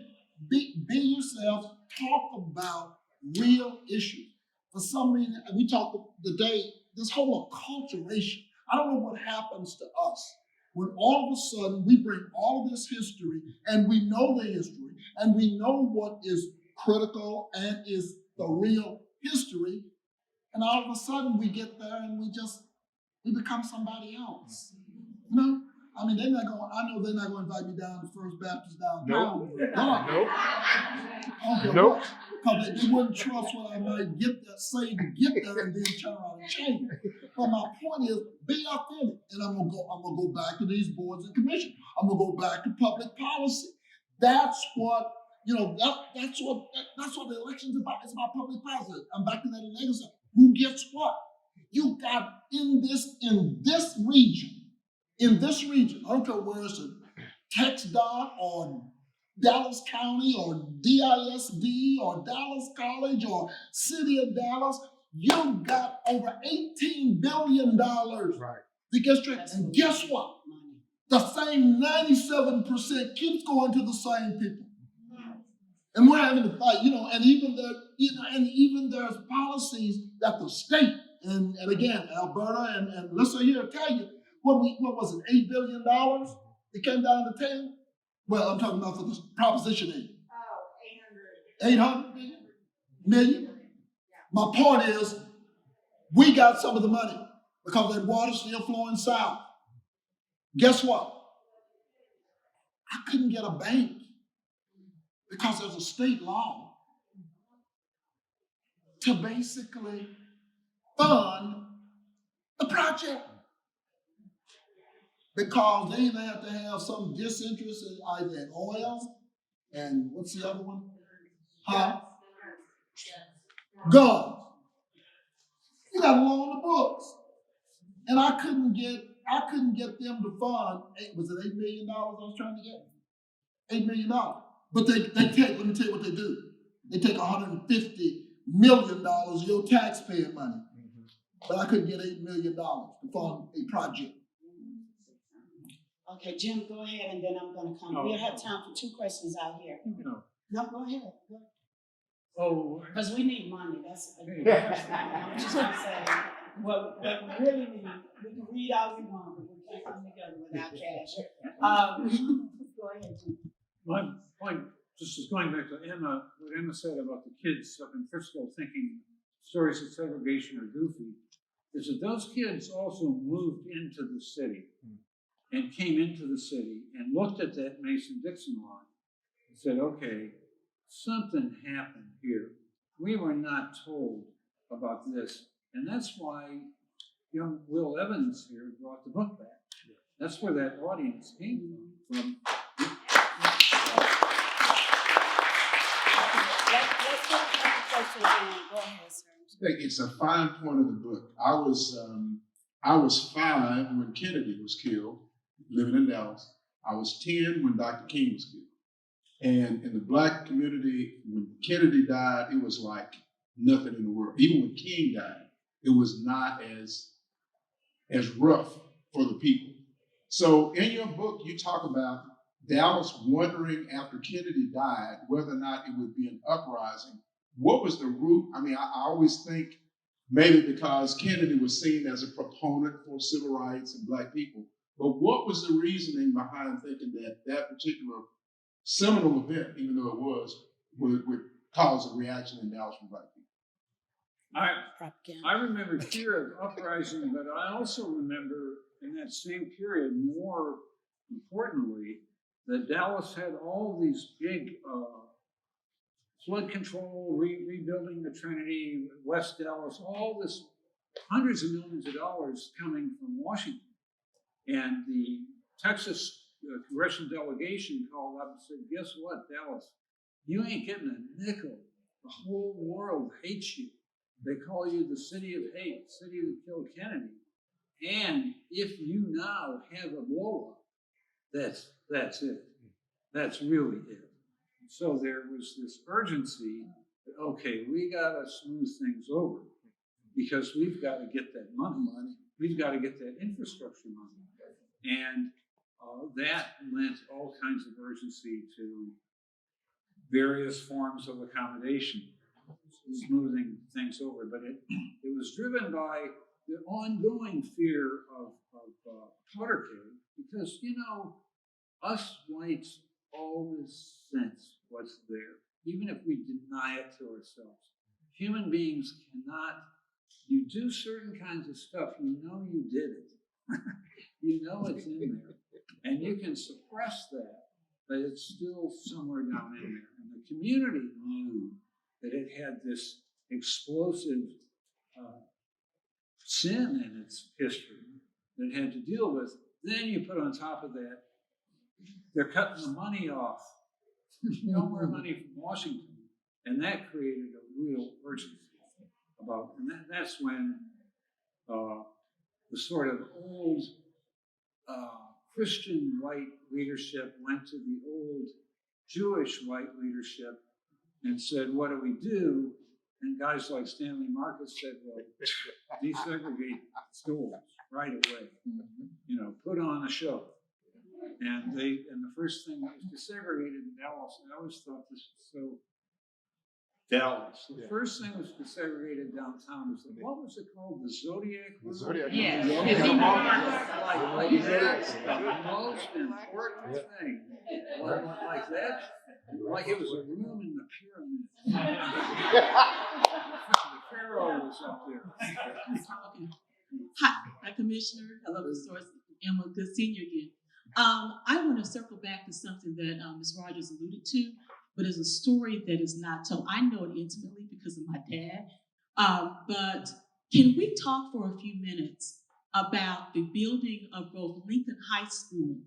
Be yourself. Talk about real issues. For some reason, we talked today, this whole acculturation. I don't know what happens to us when all of a sudden we bring all of this history and we know the history and we know what is critical and is the real history. And all of a sudden we get there and we become somebody else. You know? I mean, I know they're not going to invite me down to First Baptist downtown. Nope. Because they wouldn't trust what I might say to get there and then turn around and change it. But my point is, be authentic. And I'm gonna go back to these boards and commissions. I'm gonna go back to public policy. That's what, you know, that's what the election's about. It's about public policy. I'm back to that legacy. Who gets what? You got in this region, I don't care where it's a TxDOT or Dallas County or DISD or Dallas College or City of Dallas, you got over $18 billion to get straight. And guess what? The same 97% keeps going to the same people. And we're having to fight, you know, and even there's policies that the state, and again, Alberta and let's say here, tell you, what was it, $8 billion? It came down to 10. Well, I'm talking about for the Proposition 8. Oh, 800 million? My point is, we got some of the money because that water's still flowing south. Guess what? I couldn't get a bank because there's a state law to basically fund the project. Because they either have to have some disinterest in either in oil and what's the other one? Guns. You got a law on the books. And I couldn't get them to fund, was it $8 million I was trying to get? $8 million. But let me tell you what they do. They take $150 million of your taxpayer money. But I couldn't get $8 million to fund a project. Okay, Jim, go ahead, and then I'm going to come. We'll have time for 2 questions out here. No, go ahead. Oh, Because we need money. That's I'm just going to say, what we really need, we can read all we want, but we can't come together without cash. Go ahead, Jim. my point, just is going back to Emma, what Emma said about the kids up in Frisco thinking stories of segregation are goofy, is that those kids also moved into the city and came into the city and looked at that Mason-Dixon line and said, okay, something happened here. We were not told about this. And that's why young Will Evans here brought the book back. That's where that audience came from. Let's go to the question again. Go ahead, sir. It's a fine point of the book. I was 5 when Kennedy was killed, living in Dallas. I was 10 when Dr. King was killed. And in the Black community, when Kennedy died, it was like nothing in the world. Even when King died, it was not as rough for the people. So in your book, you talk about Dallas wondering after Kennedy died whether or not it would be an uprising. What was the root? I mean, I always think maybe because Kennedy was seen as a proponent for civil rights and Black people, but what was the reasoning behind thinking that that particular seminal event, even though it was, would cause a reaction in Dallas from Black people? I remember fear of uprising, but I also remember in that same period, more importantly, that Dallas had all these big flood control, rebuilding the Trinity, West Dallas, all this hundreds of millions of dollars coming from Washington. And the Texas congressional delegation called up and said, guess what, Dallas, you ain't getting a nickel. The whole world hates you. They call you the city of hate, city that killed Kennedy. And if you now have a blow up, that's it. That's really it. So there was this urgency that, okay, we got to smooth things over because we've got to get that money. We've got to get that infrastructure money. And that lent all kinds of urgency to various forms of accommodation, smoothing things over. But it was driven by the ongoing fear of powder keg because, us whites always sense what's there, even if we deny it to ourselves. Human beings cannot, you do certain kinds of stuff, you did it. You know it's in there. And you can suppress that, but it's still somewhere down in there. And the community knew that it had this explosive sin in its history that it had to deal with. Then you put on top of that, they're cutting the money off. No more money from Washington. And that created a real urgency about, and that's when the sort of old Christian white leadership went to the old Jewish white leadership and said, what do we do? And guys like Stanley Marcus said, well, desegregate schools right away. Put on a show. And the first thing was desegregated in Dallas. And I always thought this was so Dallas. The first thing was desegregated downtown. What was it called? The Zodiac Room? The Zodiac Room. Yes. Like that's the most important thing. Like that. Like it was a room in the pyramid. The pharaoh was up there. Hi, Commissioner. Hello, Resource. Emma, good seeing you again. I want to circle back to something that Ms. Rodgers alluded to, but it's a story that is not told. I know it intimately because of my dad. But can we talk for a few minutes about the building of both Lincoln High School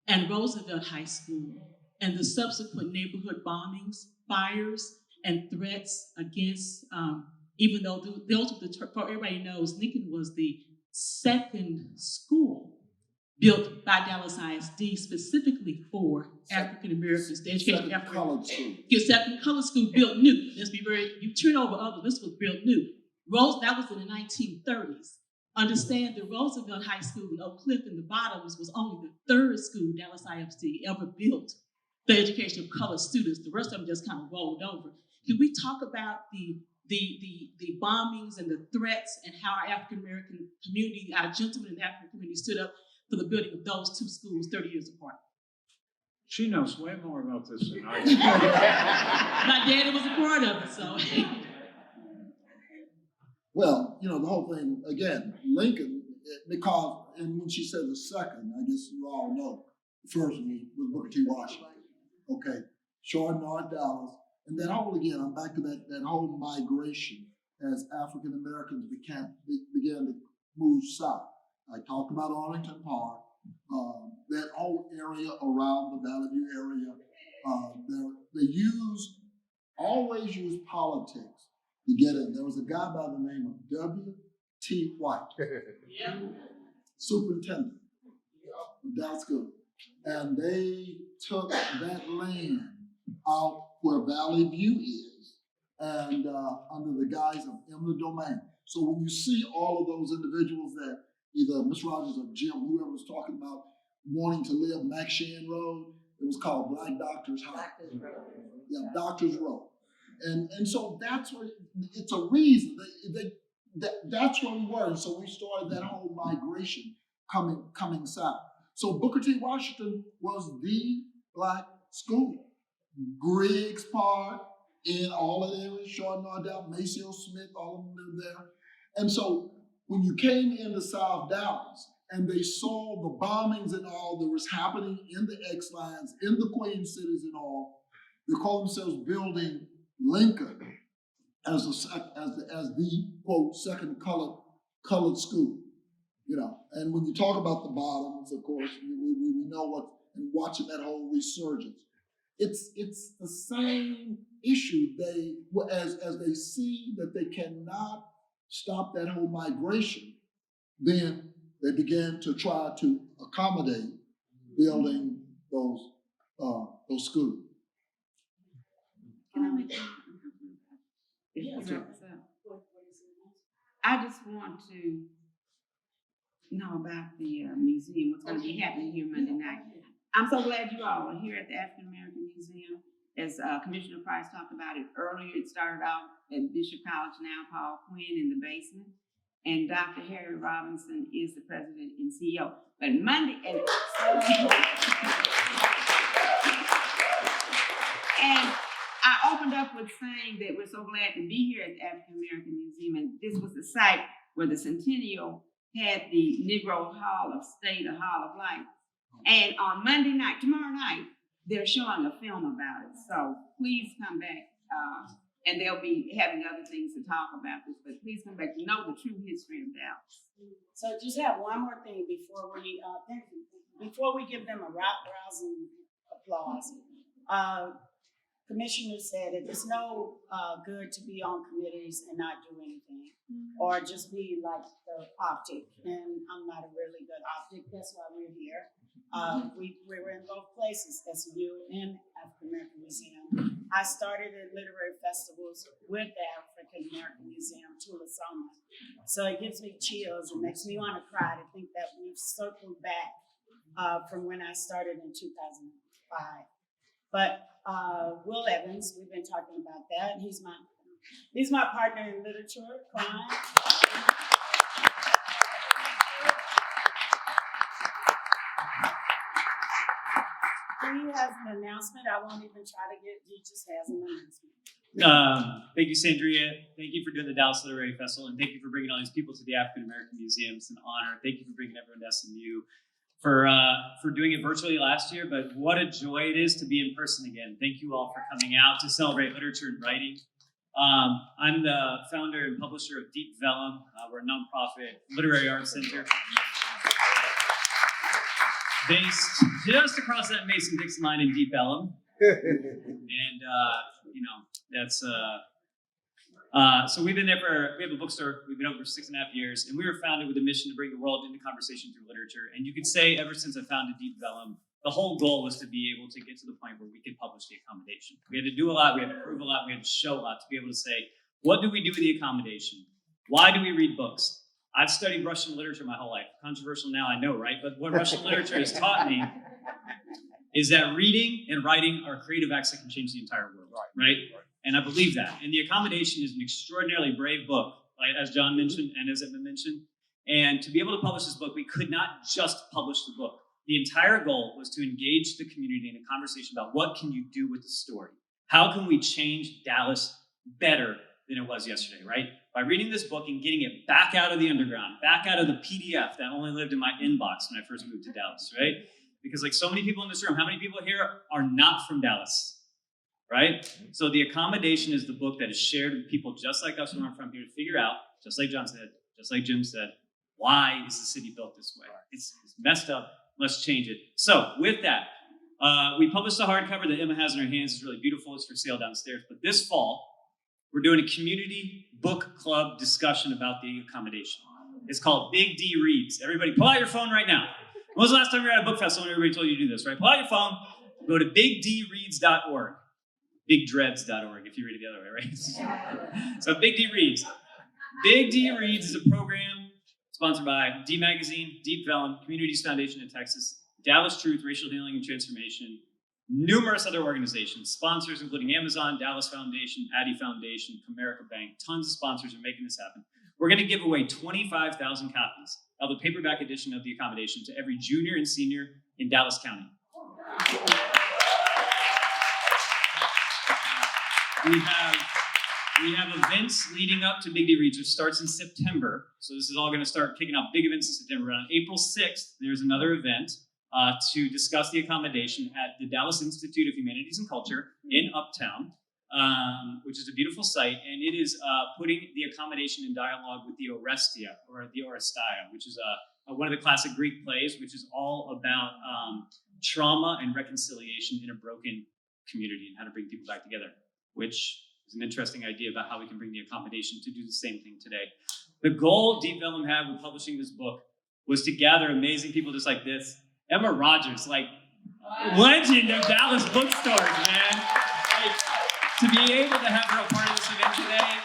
and Roosevelt High School and the subsequent neighborhood bombings, fires, and threats against, even though those were for everybody knows, Lincoln was the second school built by Dallas ISD specifically for African Americans, the education of African Americans. Second colored school built new. Let's be very, you turn over others, this was built new. That was in the 1930s. Understand that Roosevelt High School in Oak Cliff in the Bottoms was only the third school Dallas ISD ever built for the education of colored students. The rest of them just kind of rolled over. Can we talk about the bombings and the threats and how our African American community, our gentlemen in the African community stood up for the building of those two schools 30 years apart? She knows way more about this than I do. My daddy was a part of it, so. Well, the whole thing, again, Lincoln, because, and when she said the second, I guess you all know, the first was Booker T. Washington. Okay, Short North Dallas. And then again, I'm back to that whole migration as African Americans began to move south. I talked about Arlington Park, that whole area around the Valley View area. They always use politics to get in. There was a guy by the name of W.T. White, superintendent of Dallas School. And they took that land out where Valley View is and under the guise of eminent domain. So when you see all of those individuals that either Ms. Rodgers or Jim, whoever was talking about wanting to live Max Shan Road, it was called Black Doctors House. Yeah, Doctors Road. And so that's where, it's a reason. That's where we were. And so we started that whole migration coming south. So Booker T. Washington was the Black school. Griggs Park, in all of the areas, Short Nardell, Maceo Smith, all of them lived there. And so when you came into South Dallas and they saw the bombings and all that was happening in the X lines, in the Queen cities and all, they called themselves building Lincoln as the quote second colored school. And when you talk about the bottoms, of course, we know what, and watching that whole resurgence. It's the same issue. As they see that they cannot stop that whole migration, then they began to try to accommodate building those schools. Can I make I just want to know about the museum, what's going to be happening here Monday night. I'm so glad you all are here at the African American Museum. As Commissioner Price talked about it earlier, it started out at Bishop College, now Paul Quinn in the basement. And Dr. Harry Robinson is the president and CEO. But Monday, and I opened up with saying that we're so glad to be here at the African American Museum, and this was the site where the Centennial had the Negro Hall of State, a Hall of Life. And on Monday night, tomorrow night, they're showing a film about it. So please come back, and they'll be having other things to talk about this, but please come back to know the true history of Dallas. So just have one more thing before we give them a rousing applause. Commissioner said it is no good to be on committees and not do anything, or just be like the optic. And I'm not a really good optic. That's why we're here. We were in both places, SMU and African American Museum. I started at literary festivals with the African American Museum, Tulasoma. So it gives me chills. It makes me want to cry to think that we've circled back from when I started in 2005. But Will Evans, we've been talking about that. He's my partner in literature, crime. He has an announcement. I won't even try to get. He just has an announcement. Thank you, Sandria. Thank you for doing the Dallas Literary Festival, and thank you for bringing all these people to the African American Museum. It's an honor. Thank you for bringing everyone to SMU. For doing it virtually last year, but what a joy it is to be in person again. Thank you all for coming out to celebrate literature and writing. I'm the founder and publisher of Deep Vellum. We're a nonprofit literary arts center based just across that Mason-Dixon line in Deep Vellum. And, that's... So we've been there we have a bookstore, we've been open for 6.5 years, and we were founded with a mission to bring the world into conversation through literature. And you could say ever since I founded Deep Vellum, the whole goal was to be able to get to the point where we could publish the accommodation. We had to do a lot, we had to prove a lot, we had to show a lot to be able to say, what do we do with the accommodation? Why do we read books? I've studied Russian literature my whole life. Controversial now, I know, right? But what Russian literature has taught me is that reading and writing are creative acts that can change the entire world, right? And I believe that. And The Accommodation is an extraordinarily brave book, right, as John mentioned and as Edmund mentioned. And to be able to publish this book, we could not just publish the book. The entire goal was to engage the community in a conversation about what can you do with the story? How can we change Dallas better than it was yesterday, right? By reading this book and getting it back out of the underground, back out of the PDF that only lived in my inbox when I first moved to Dallas, right? Because like so many people in this room, how many people here are not from Dallas? Right? So The Accommodation is the book that is shared with people just like us who aren't from here to figure out, just like John said, just like Jim said, why is the city built this way? It's messed up. Let's change it. So with that, we published a hardcover that Emma has in her hands. It's really beautiful. It's for sale downstairs. But this fall, we're doing a community book club discussion about The Accommodation. It's called Big D Reads. Everybody pull out your phone right now. When was the last time you were at a book festival and everybody told you to do this, right? Pull out your phone, go to bigdreads.org. Bigdreads.org if you read it the other way, right? So Big D Reads. Big D Reads is a program sponsored by D Magazine, Deep Vellum, Communities Foundation in Texas, Dallas Truth, Racial Healing and Transformation, numerous other organizations, sponsors including Amazon, Dallas Foundation, Addy Foundation, Comerica Bank. Tons of sponsors are making this happen. We're going to give away 25,000 copies of the paperback edition of The Accommodation to every junior and senior in Dallas County. We have events leading up to Big D Reads, which starts in September. So this is all going to start kicking off big events in September. On April 6th, there's another event to discuss The Accommodation at the Dallas Institute of Humanities and Culture in Uptown, which is a beautiful site. And it is putting The Accommodation in dialogue with the Orestia, or the Oresteia, which is one of the classic Greek plays, which is all about trauma and reconciliation in a broken community and how to bring people back together, which is an interesting idea about how we can bring The Accommodation to do the same thing today. The goal Deep Vellum had with publishing this book was to gather amazing people just like this. Emma Rodgers, like legend of Dallas bookstores, man. Like, to be able to have her a part of this event today,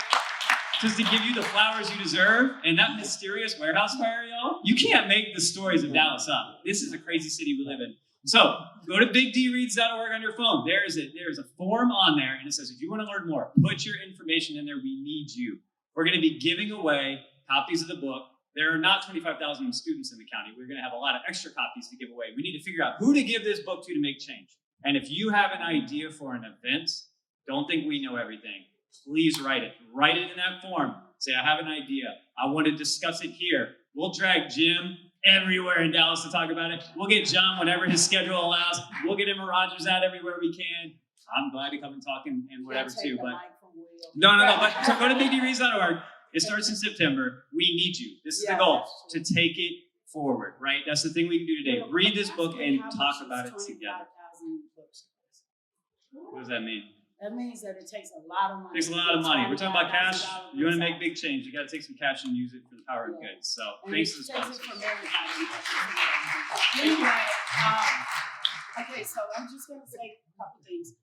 just to give you the flowers you deserve, and that mysterious warehouse fire, y'all, you can't make the stories of Dallas up. This is a crazy city we live in. So go to bigdreads.org on your phone. There is a form on there, and it says, if you want to learn more, put your information in there. We need you. We're going to be giving away copies of the book. There are not 25,000 students in the county. We're going to have a lot of extra copies to give away. We need to figure out who to give this book to make change. And if you have an idea for an event, don't think we know everything. Please write it. Write it in that form. Say, I have an idea. I want to discuss it here. We'll drag Jim everywhere in Dallas to talk about it. We'll get John whenever his schedule allows. We'll get Emma Rodgers out everywhere we can. I'm glad to come and talk and whatever too. But no. But so go to bigdreads.org. It starts in September. We need you. This is the goal, to take it forward, right? That's the thing we can do today. Read this book and talk about it together. What does that mean? That means that it takes a lot of money. It takes a lot of money. We're talking about cash. You want to make big change, you got to take some cash and use it for the power of good. So thanks to the sponsors. Anyway, okay, so I'm just going to say a couple things.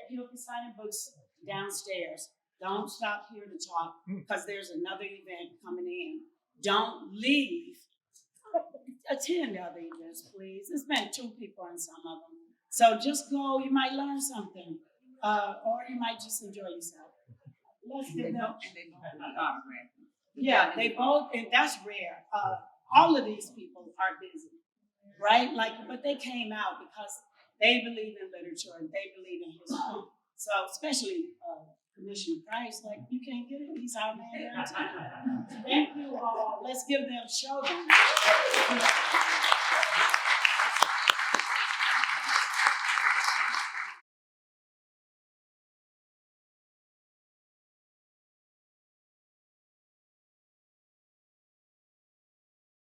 He'll be signing books downstairs. Don't stop here to talk because there's another event coming in. Don't leave. Attend other events, please. There's been 2 people in some of them. So just go. You might learn something, or you might just enjoy yourself. Let's give them. Yeah, they both, and that's rare. All of these people are busy, right? But they came out because they believe in literature and they believe in history. So especially Commissioner Price, you can't get it. He's our man downtown. Thank you all. Let's give them, show them.